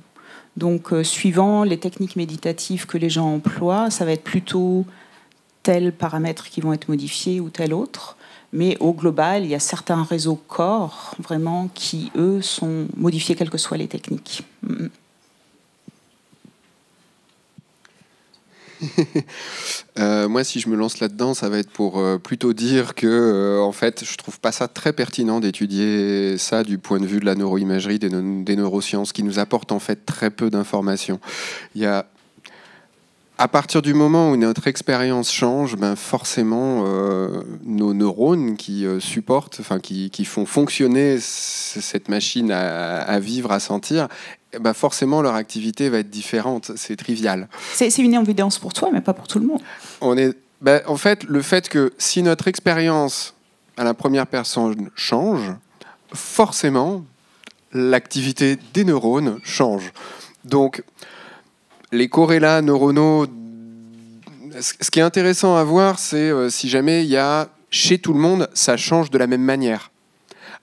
Donc, suivant les techniques méditatives que les gens emploient, ça va être plutôt tels paramètres qui vont être modifiés ou tel autre. Mais au global, il y a certains réseaux corps vraiment qui, eux, sont modifiés quelles que soient les techniques. Moi, si je me lance là-dedans, ça va être pour plutôt dire que, en fait, je trouve pas ça très pertinent d'étudier ça du point de vue de la neuroimagerie, des neurosciences, qui nous apportent en fait très peu d'informations. Il y a À partir du moment où notre expérience change, forcément, nos neurones qui supportent, qui font fonctionner cette machine à vivre, à sentir, forcément leur activité va être différente. C'est trivial. C'est une évidence pour toi, mais pas pour tout le monde. En fait, le fait que si notre expérience à la première personne change, forcément, l'activité des neurones change. Donc, les corrélats neuronaux, ce qui est intéressant à voir, c'est si jamais il y a, chez tout le monde, ça change de la même manière.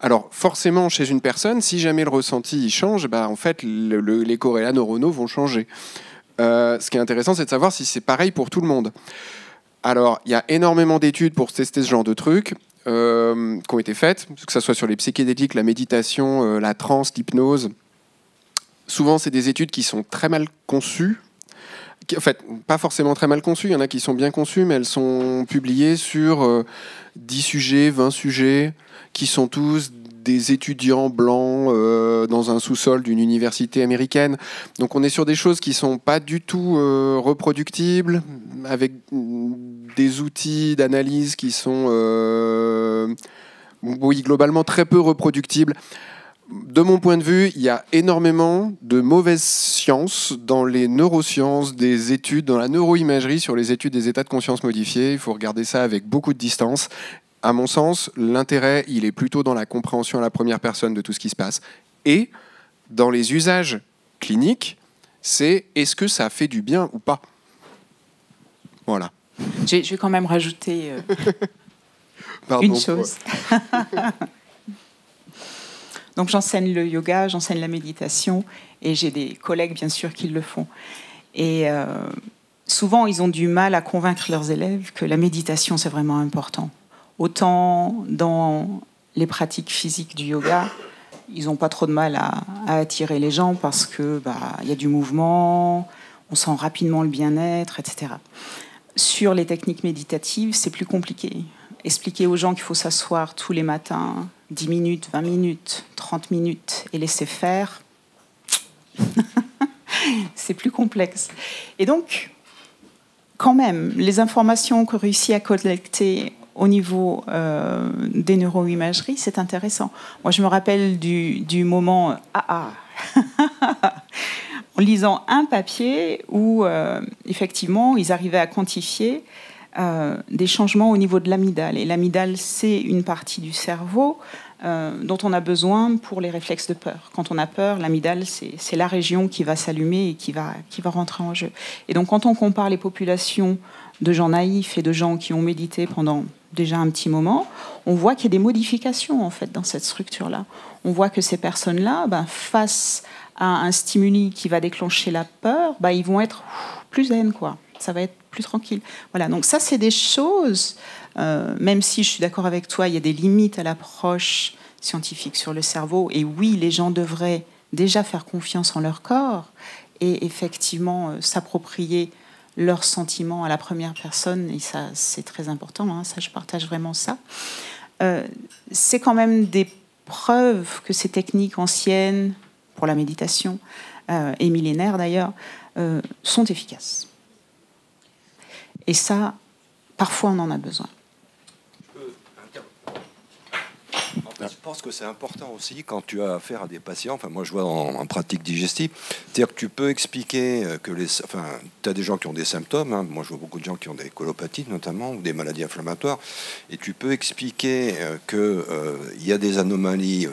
Alors forcément, chez une personne, si jamais le ressenti il change, bah, en fait, les corrélats neuronaux vont changer. Ce qui est intéressant, c'est de savoir si c'est pareil pour tout le monde. Alors, il y a énormément d'études pour tester ce genre de trucs qui ont été faites, que ce soit sur les psychédéliques, la méditation, la transe, l'hypnose. Souvent, c'est des études qui sont très mal conçues. En fait, pas forcément très mal conçues. Il y en a qui sont bien conçues, mais elles sont publiées sur 10 sujets, 20 sujets, qui sont tous des étudiants blancs dans un sous-sol d'une université américaine. Donc on est sur des choses qui ne sont pas du tout reproductibles, avec des outils d'analyse qui sont oui, globalement très peu reproductibles. De mon point de vue, il y a énormément de mauvaises sciences dans les neurosciences, des études, dans la neuroimagerie sur les études des états de conscience modifiés. Il faut regarder ça avec beaucoup de distance. À mon sens, l'intérêt, il est plutôt dans la compréhension à la première personne de tout ce qui se passe. Et dans les usages cliniques, c'est est-ce que ça fait du bien ou pas ? Voilà. Je vais quand même rajouter Pardon, une chose. Donc j'enseigne le yoga, j'enseigne la méditation, et j'ai des collègues, bien sûr, qui le font. Et souvent, ils ont du mal à convaincre leurs élèves que la méditation, c'est vraiment important. Autant dans les pratiques physiques du yoga, ils n'ont pas trop de mal à attirer les gens parce que y a du mouvement, on sent rapidement le bien-être, etc. Sur les techniques méditatives, c'est plus compliqué. Expliquer aux gens qu'il faut s'asseoir tous les matins, 10 minutes, 20 minutes, 30 minutes, et laisser faire, c'est plus complexe. Et donc, quand même, les informations qu'on réussit à collecter au niveau des neuroimageries, c'est intéressant. Moi, je me rappelle du moment en lisant un papier où, effectivement, ils arrivaient à quantifier des changements au niveau de l'amygdale. Et l'amygdale, c'est une partie du cerveau dont on a besoin pour les réflexes de peur. Quand on a peur, l'amygdale, c'est la région qui va s'allumer et qui va rentrer en jeu. Et donc, quand on compare les populations de gens naïfs et de gens qui ont médité pendant déjà un petit moment, on voit qu'il y a des modifications en fait dans cette structure-là. On voit que ces personnes-là, face à un stimuli qui va déclencher la peur, ils vont être plus zen, quoi. Ça va être plus tranquille. Voilà, donc ça, c'est des choses, même si je suis d'accord avec toi, il y a des limites à l'approche scientifique sur le cerveau, et oui, les gens devraient déjà faire confiance en leur corps et effectivement s'approprier leurs sentiments à la première personne, et ça, c'est très important, hein, ça, je partage vraiment ça. C'est quand même des preuves que ces techniques anciennes, pour la méditation, et millénaires d'ailleurs, sont efficaces. Et ça, parfois, on en a besoin. Je pense que c'est important aussi quand tu as affaire à des patients. Enfin, moi, je vois en pratique digestive, c'est-à-dire que tu peux expliquer que tu as des gens qui ont des symptômes. Hein. Moi, je vois beaucoup de gens qui ont des colopathies, notamment, ou des maladies inflammatoires. Et tu peux expliquer qu'il y a des anomalies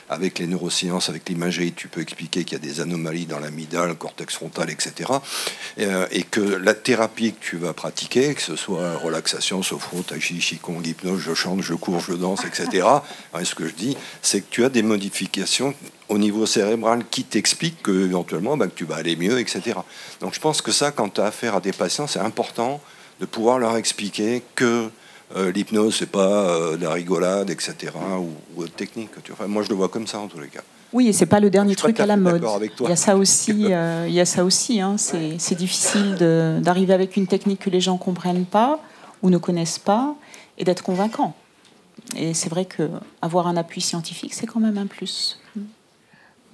avec les neurosciences, avec l'imagerie. Tu peux expliquer qu'il y a des anomalies dans l'amygdale, le cortex frontal, etc. Et que la thérapie que tu vas pratiquer, que ce soit relaxation, sophro, tai chi, qigong, hypnose, je chante, je cours, je danse, etc. Ce que je dis, c'est que tu as des modifications au niveau cérébral qui t'expliquent que éventuellement que tu vas aller mieux, etc. Donc je pense que ça, quand tu as affaire à des patients, c'est important de pouvoir leur expliquer que l'hypnose, c'est pas de la rigolade, etc. ou autre technique. Enfin, moi, je le vois comme ça, en tous les cas. Oui, et c'est pas le dernier truc à la mode. Il y a ça aussi. Hein. C'est difficile d'arriver avec une technique que les gens comprennent pas ou ne connaissent pas et d'être convaincant. Et c'est vrai qu'avoir un appui scientifique, c'est quand même un plus.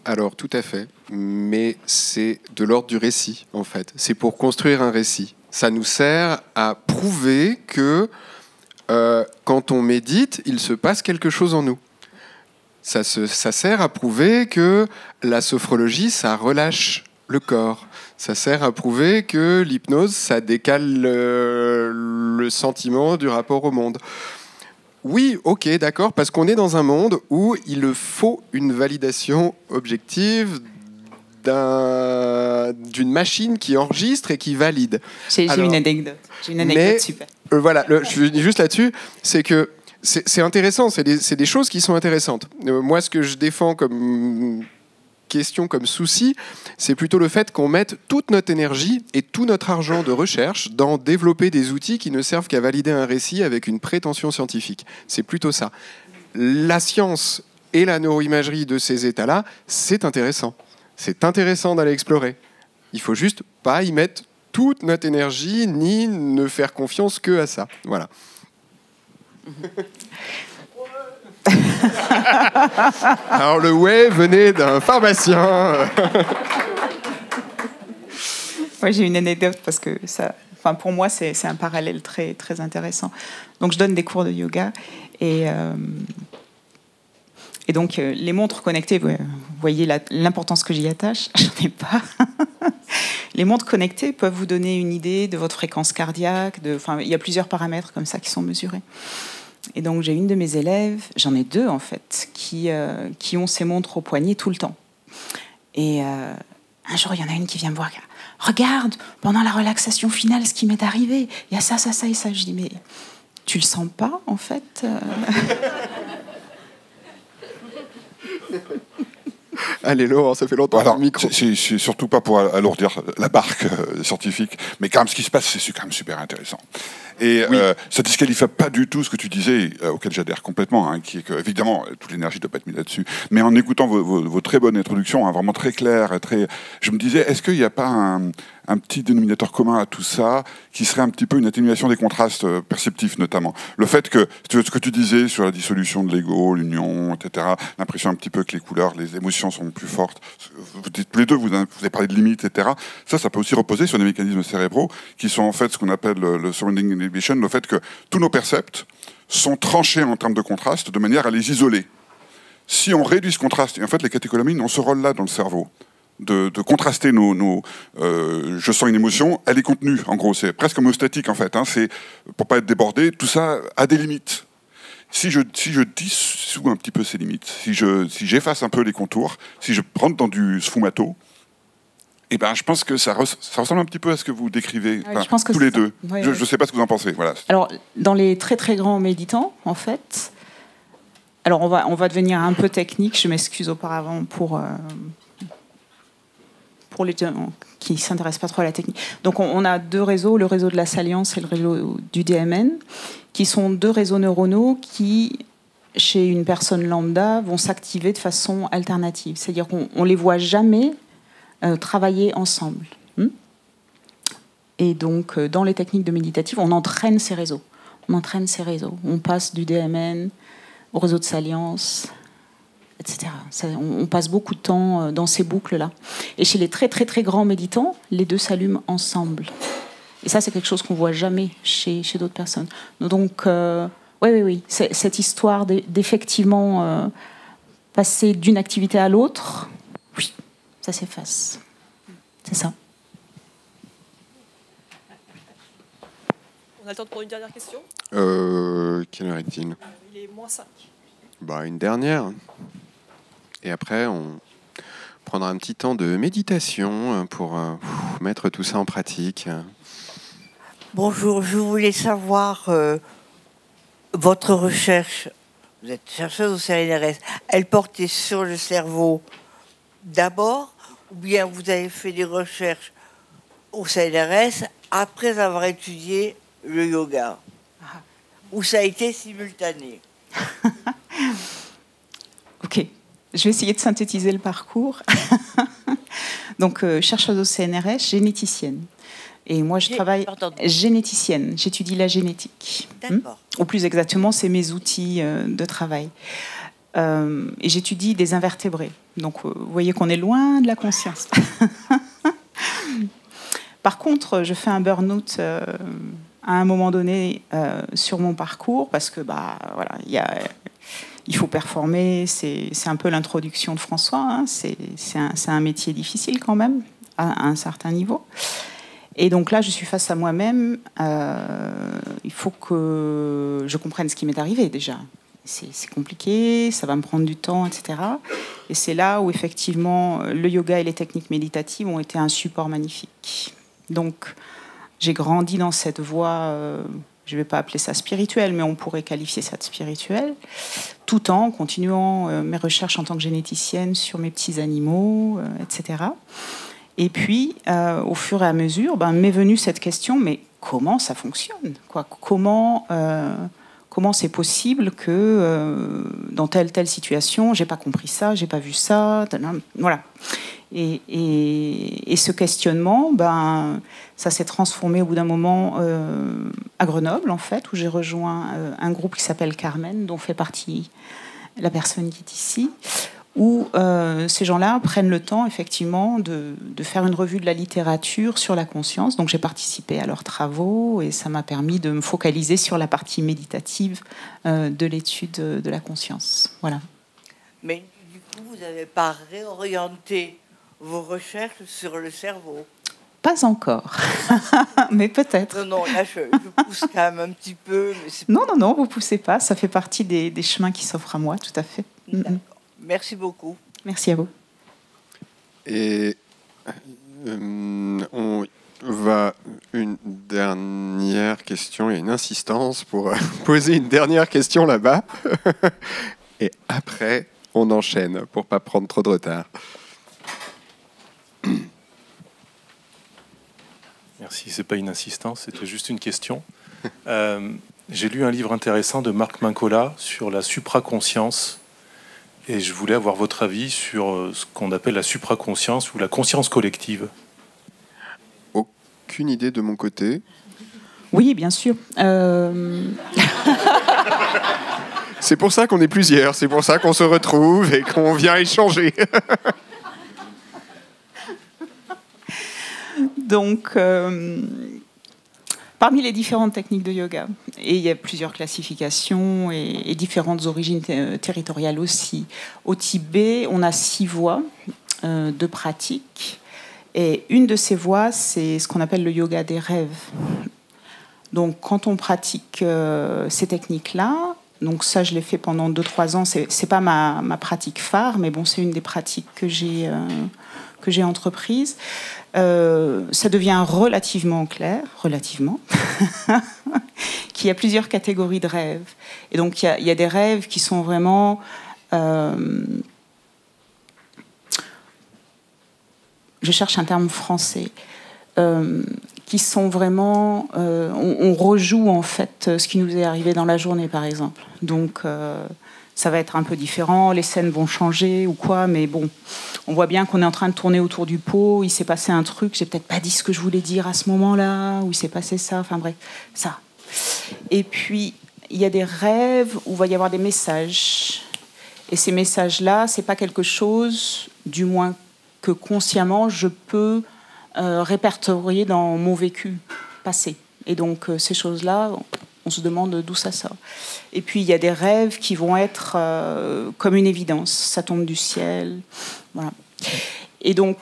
Alors, tout à fait. Mais c'est de l'ordre du récit, en fait. C'est pour construire un récit. Ça nous sert à prouver que quand on médite, il se passe quelque chose en nous. Ça sert à prouver que la sophrologie, ça relâche le corps. Ça sert à prouver que l'hypnose, ça décale le sentiment du rapport au monde. Oui, ok, d'accord, parce qu'on est dans un monde où il faut une validation objective d'une machine qui enregistre et qui valide. J'ai une anecdote super. Voilà, je dis juste là-dessus, c'est que c'est intéressant, c'est des choses qui sont intéressantes. Moi, ce que je défends comme question, comme souci, c'est plutôt le fait qu'on mette toute notre énergie et tout notre argent de recherche dans développer des outils qui ne servent qu'à valider un récit avec une prétention scientifique. C'est plutôt ça. La science et la neuroimagerie de ces états-là, c'est intéressant. C'est intéressant d'aller explorer. Il faut juste pas y mettre toute notre énergie, ni ne faire confiance que à ça. Voilà. Alors le ouais venait d'un pharmacien. Ouais, j'ai une anecdote parce que ça, enfin pour moi c'est un parallèle très très intéressant. Donc je donne des cours de yoga et donc les montres connectées, vous voyez l'importance que j'y attache. J'en ai pas. Les montres connectées peuvent vous donner une idée de votre fréquence cardiaque. Enfin, il y a plusieurs paramètres comme ça qui sont mesurés. Et donc j'ai une de mes élèves, j'en ai deux en fait, qui ont ces montres au poignet tout le temps. Et un jour, il y en a une qui vient me voir. Regarde, pendant la relaxation finale, ce qui m'est arrivé, il y a ça, ça, ça et ça. Je dis, mais tu le sens pas en fait Allez Laurent, ça fait longtemps. Alors, le micro. c'est surtout pas pour alourdir la barque scientifique, mais quand même ce qui se passe, c'est quand même super intéressant. Et Oui. ça disqualifie pas du tout ce que tu disais, auquel j'adhère complètement, hein, qui est que, évidemment, toute l'énergie doit pas être mise là-dessus. Mais en écoutant vos très bonnes introductions, hein, vraiment très claires, je me disais, est-ce qu'il n'y a pas un petit dénominateur commun à tout ça, qui serait un petit peu une atténuation des contrastes perceptifs, notamment. Le fait que, ce que tu disais sur la dissolution de l'ego, l'union, etc., l'impression un petit peu que les couleurs, les émotions sont plus fortes, vous dites tous les deux, vous avez parlé de limites, etc., ça peut aussi reposer sur des mécanismes cérébraux qui sont en fait ce qu'on appelle le surrounding inhibition, le fait que tous nos percepts sont tranchés en termes de contraste de manière à les isoler. Si on réduit ce contraste, et en fait les catécholamines ont ce rôle-là dans le cerveau, de contraster je sens une émotion, elle est contenue, en gros, c'est presque homéostatique en fait, hein, c'est pour pas être débordé, tout ça a des limites. Si je dissout un petit peu ces limites, si j'efface un peu les contours, si je rentre dans du sfumato, eh ben, je pense que ça ressemble un petit peu à ce que vous décrivez, Ouais, je pense que tous les c'est ça. deux. Ouais, je ouais. ne sais pas ce que vous en pensez. Voilà. Alors, dans les très très grands méditants, en fait, alors on va devenir un peu technique, je m'excuse auparavant pour les gens qui ne s'intéressent pas trop à la technique. Donc on a deux réseaux, le réseau de la salience et le réseau du DMN, qui sont deux réseaux neuronaux qui, chez une personne lambda, vont s'activer de façon alternative. C'est-à-dire qu'on ne les voit jamais travailler ensemble. Et donc, dans les techniques de méditative, on entraîne ces réseaux. On passe du DMN au réseau de salience, etc. On passe beaucoup de temps dans ces boucles-là. Et chez les très, très, très grands méditants, les deux s'allument ensemble. Et ça, c'est quelque chose qu'on ne voit jamais chez d'autres personnes. Donc, oui. Cette histoire d'effectivement passer d'une activité à l'autre, oui, ça s'efface. C'est ça. On a le temps pour une dernière question. Quelle heure est-il ? Il est moins 5. Une dernière. Et après, on prendra un petit temps de méditation pour mettre tout ça en pratique. Bonjour, je voulais savoir votre recherche. Vous êtes chercheuse au CNRS. Elle portait sur le cerveau d'abord, ou bien vous avez fait des recherches au CNRS après avoir étudié le yoga, ou ça a été simultané? Ok, je vais essayer de synthétiser le parcours. Donc, chercheuse au CNRS, généticienne. Et moi, je travaille généticienne. J'étudie la génétique. D'accord. Ou plus exactement, c'est mes outils de travail. Et j'étudie des invertébrés. Donc, vous voyez qu'on est loin de la conscience. Par contre, je fais un burn-out à un moment donné sur mon parcours parce que, voilà, il faut performer. C'est un peu l'introduction de François. Hein. C'est un métier difficile quand même, à un certain niveau. Et donc là, je suis face à moi-même. Il faut que je comprenne ce qui m'est arrivé déjà. C'est compliqué, ça va me prendre du temps, etc. Et c'est là où effectivement le yoga et les techniques méditatives ont été un support magnifique. Donc j'ai grandi dans cette voie je ne vais pas appeler ça spirituel, mais on pourrait qualifier ça de spirituel, tout en continuant mes recherches en tant que généticienne sur mes petits animaux, etc. Et puis, au fur et à mesure, m'est venue cette question, mais comment ça fonctionne, quoi ? Comment c'est possible que dans telle situation, j'ai pas compris ça, j'ai pas vu ça, voilà. Et ce questionnement, ça s'est transformé au bout d'un moment à Grenoble, en fait, où j'ai rejoint un groupe qui s'appelle Carmen, dont fait partie la personne qui est ici, où ces gens-là prennent le temps, effectivement, de faire une revue de la littérature sur la conscience. Donc j'ai participé à leurs travaux et ça m'a permis de me focaliser sur la partie méditative de l'étude de la conscience. Voilà. Mais du coup, vous n'avez pas réorienté vos recherches sur le cerveau? Pas encore, mais peut-être. Non, là, je pousse quand même un petit peu. Mais non, vous poussez pas. Ça fait partie des chemins qui s'offrent à moi, tout à fait. D'accord. Merci beaucoup. Merci à vous. Et on va une dernière question et une insistance pour poser une dernière question là-bas. Et après, on enchaîne pour pas prendre trop de retard. Merci, c'est pas une insistance, c'était juste une question. J'ai lu un livre intéressant de Marc Mincolla sur la supraconscience et je voulais avoir votre avis sur ce qu'on appelle la supraconscience ou la conscience collective. Aucune idée de mon côté. Oui, bien sûr. C'est pour ça qu'on est plusieurs, c'est pour ça qu'on se retrouve et qu'on vient échanger. Donc, parmi les différentes techniques de yoga, et il y a plusieurs classifications et différentes origines territoriales aussi. Au Tibet, on a 6 voies de pratique. Et une de ces voies, c'est ce qu'on appelle le yoga des rêves. Donc, quand on pratique ces techniques-là, donc ça, je l'ai fait pendant 2-3 ans. C'est pas ma pratique phare, mais bon, c'est une des pratiques que j'ai entreprises. Ça devient relativement clair, qu'il y a plusieurs catégories de rêves. Et donc, il y a des rêves qui sont vraiment... je cherche un terme français. Qui sont vraiment... on rejoue, en fait, ce qui nous est arrivé dans la journée, par exemple. Donc... ça va être un peu différent, les scènes vont changer ou quoi, mais bon, on voit bien qu'on est en train de tourner autour du pot, il s'est passé un truc, j'ai peut-être pas dit ce que je voulais dire à ce moment-là, ou il s'est passé ça, enfin bref, ça. Et puis, il y a des rêves où il va y avoir des messages. Et ces messages-là, c'est pas quelque chose, du moins que consciemment, je peux répertorier dans mon vécu passé. Et donc, ces choses-là... on se demande d'où ça sort. Et puis, il y a des rêves qui vont être comme une évidence. Ça tombe du ciel. Voilà. Et donc,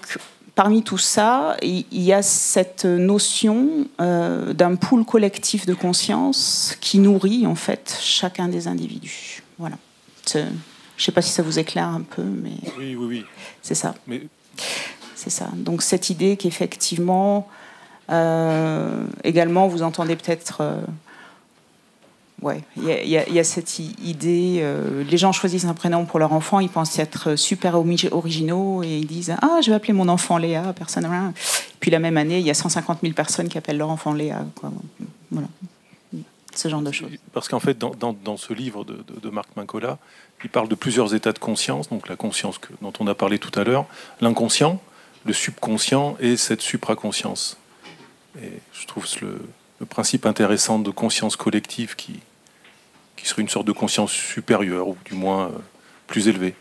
parmi tout ça, il y a cette notion d'un pool collectif de conscience qui nourrit, en fait, chacun des individus. Voilà. Je ne sais pas si ça vous éclaire un peu, mais... Oui. C'est ça. Mais... C'est ça. Donc, cette idée qu'effectivement, également, vous entendez peut-être... Ouais, il y a cette idée. Les gens choisissent un prénom pour leur enfant, ils pensent être super originaux et ils disent ah, je vais appeler mon enfant Léa. Personne. Puis la même année, il y a 150 000 personnes qui appellent leur enfant Léa. Quoi. Voilà, ce genre de choses. Parce qu'en fait, dans ce livre de Marc Mincolla, il parle de plusieurs états de conscience. Donc la conscience dont on a parlé tout à l'heure, l'inconscient, le subconscient et cette supraconscience. Et je trouve le principe intéressant de conscience collective qui serait une sorte de conscience supérieure, ou du moins plus élevée.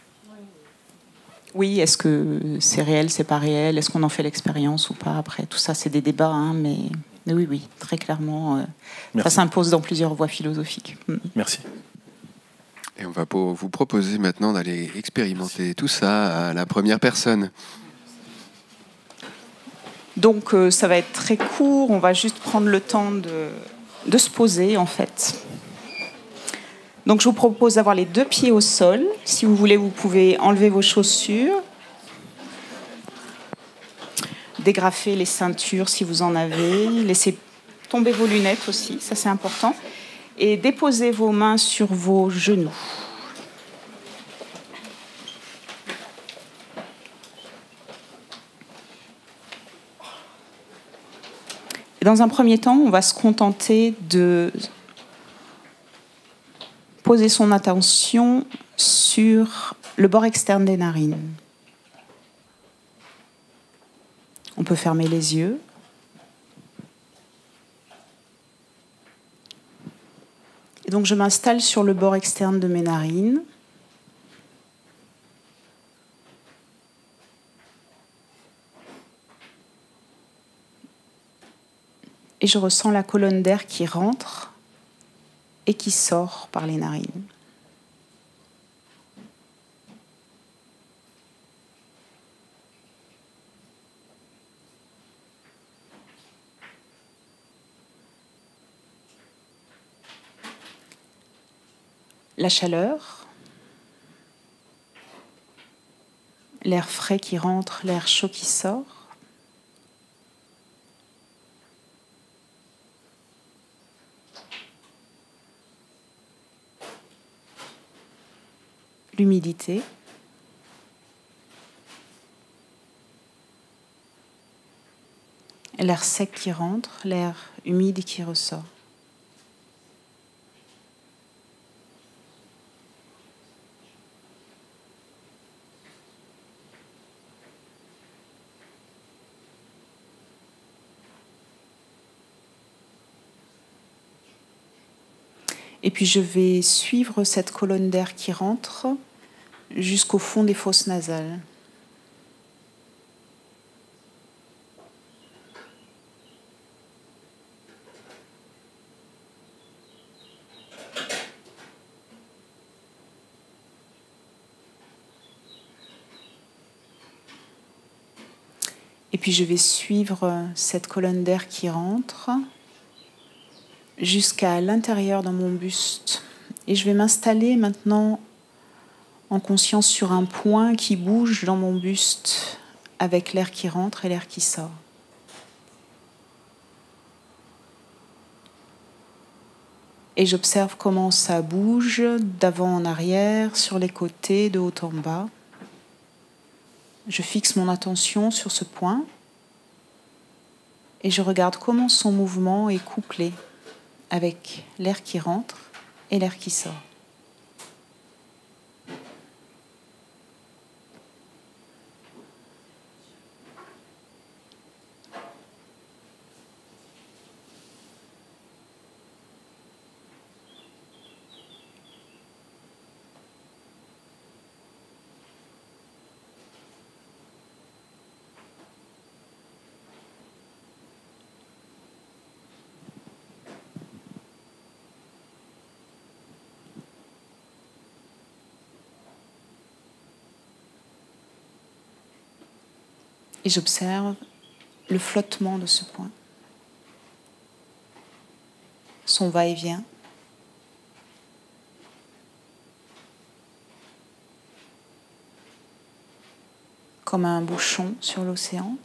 Oui, est-ce que c'est réel, c'est pas réel? Est-ce qu'on en fait l'expérience ou pas? Après, tout ça, c'est des débats, hein, mais oui, très clairement, ça s'impose dans plusieurs voies philosophiques. Merci. Et on va vous proposer maintenant d'aller expérimenter tout ça à la première personne. Donc ça va être très court, on va juste prendre le temps de se poser en fait. Donc je vous propose d'avoir les 2 pieds au sol. Si vous voulez, vous pouvez enlever vos chaussures, dégrafer les ceintures si vous en avez, laisser tomber vos lunettes aussi, ça c'est important. Et déposez vos mains sur vos genoux. Et dans un premier temps, on va se contenter de poser son attention sur le bord externe des narines. On peut fermer les yeux. Et donc je m'installe sur le bord externe de mes narines. Et je ressens la colonne d'air qui rentre et qui sort par les narines. La chaleur, l'air frais qui rentre, l'air chaud qui sort. L'humidité. L'air sec qui rentre, l'air humide qui ressort. Et puis je vais suivre cette colonne d'air qui rentre jusqu'au fond des fosses nasales. Et puis je vais suivre cette colonne d'air qui rentre jusqu'à l'intérieur de mon buste. Et je vais m'installer maintenant en conscience sur un point qui bouge dans mon buste avec l'air qui rentre et l'air qui sort. Et j'observe comment ça bouge d'avant en arrière, sur les côtés, de haut en bas. Je fixe mon attention sur ce point et je regarde comment son mouvement est couplé avec l'air qui rentre et l'air qui sort. Et j'observe le flottement de ce point, son va-et-vient. Comme un bouchon sur l'océan.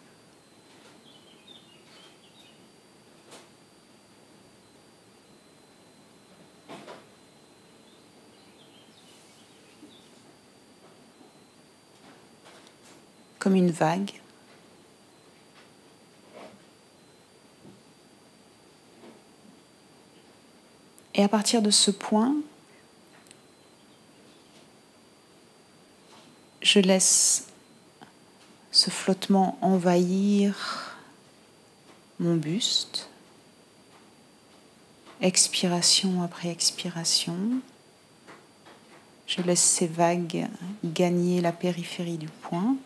Comme une vague. Et à partir de ce point, je laisse ce flottement envahir mon buste, expiration après expiration. Je laisse ces vagues gagner la périphérie du point.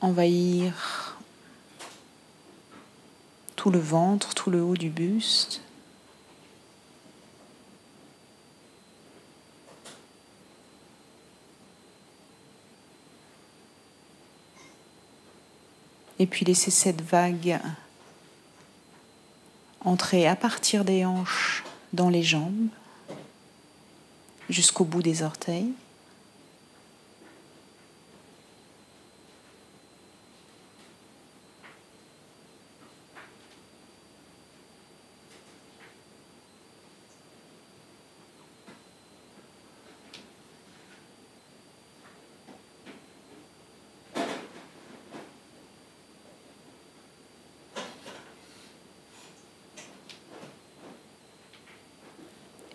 Envahir tout le ventre, tout le haut du buste. Et puis laisser cette vague entrer à partir des hanches dans les jambes. jusqu'au bout des orteils.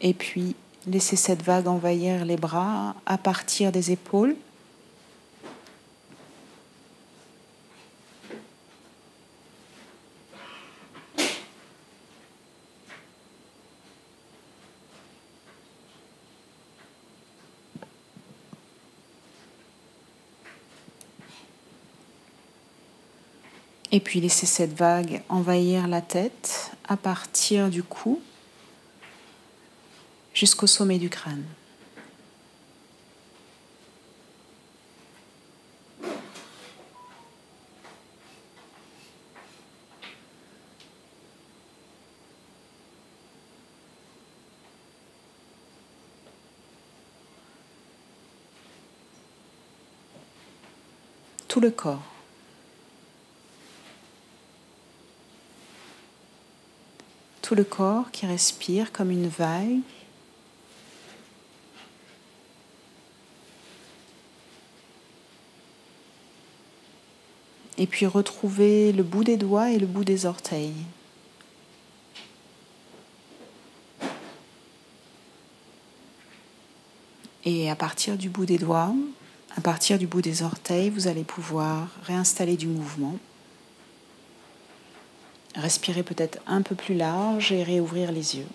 Et puis, laissez cette vague envahir les bras à partir des épaules. Et puis, laissez cette vague envahir la tête à partir du cou jusqu'au sommet du crâne. Tout le corps. Tout le corps qui respire comme une vague. Et puis retrouvez le bout des doigts et le bout des orteils. Et à partir du bout des doigts, à partir du bout des orteils, vous allez pouvoir réinstaller du mouvement. Respirer peut-être un peu plus large et réouvrir les yeux.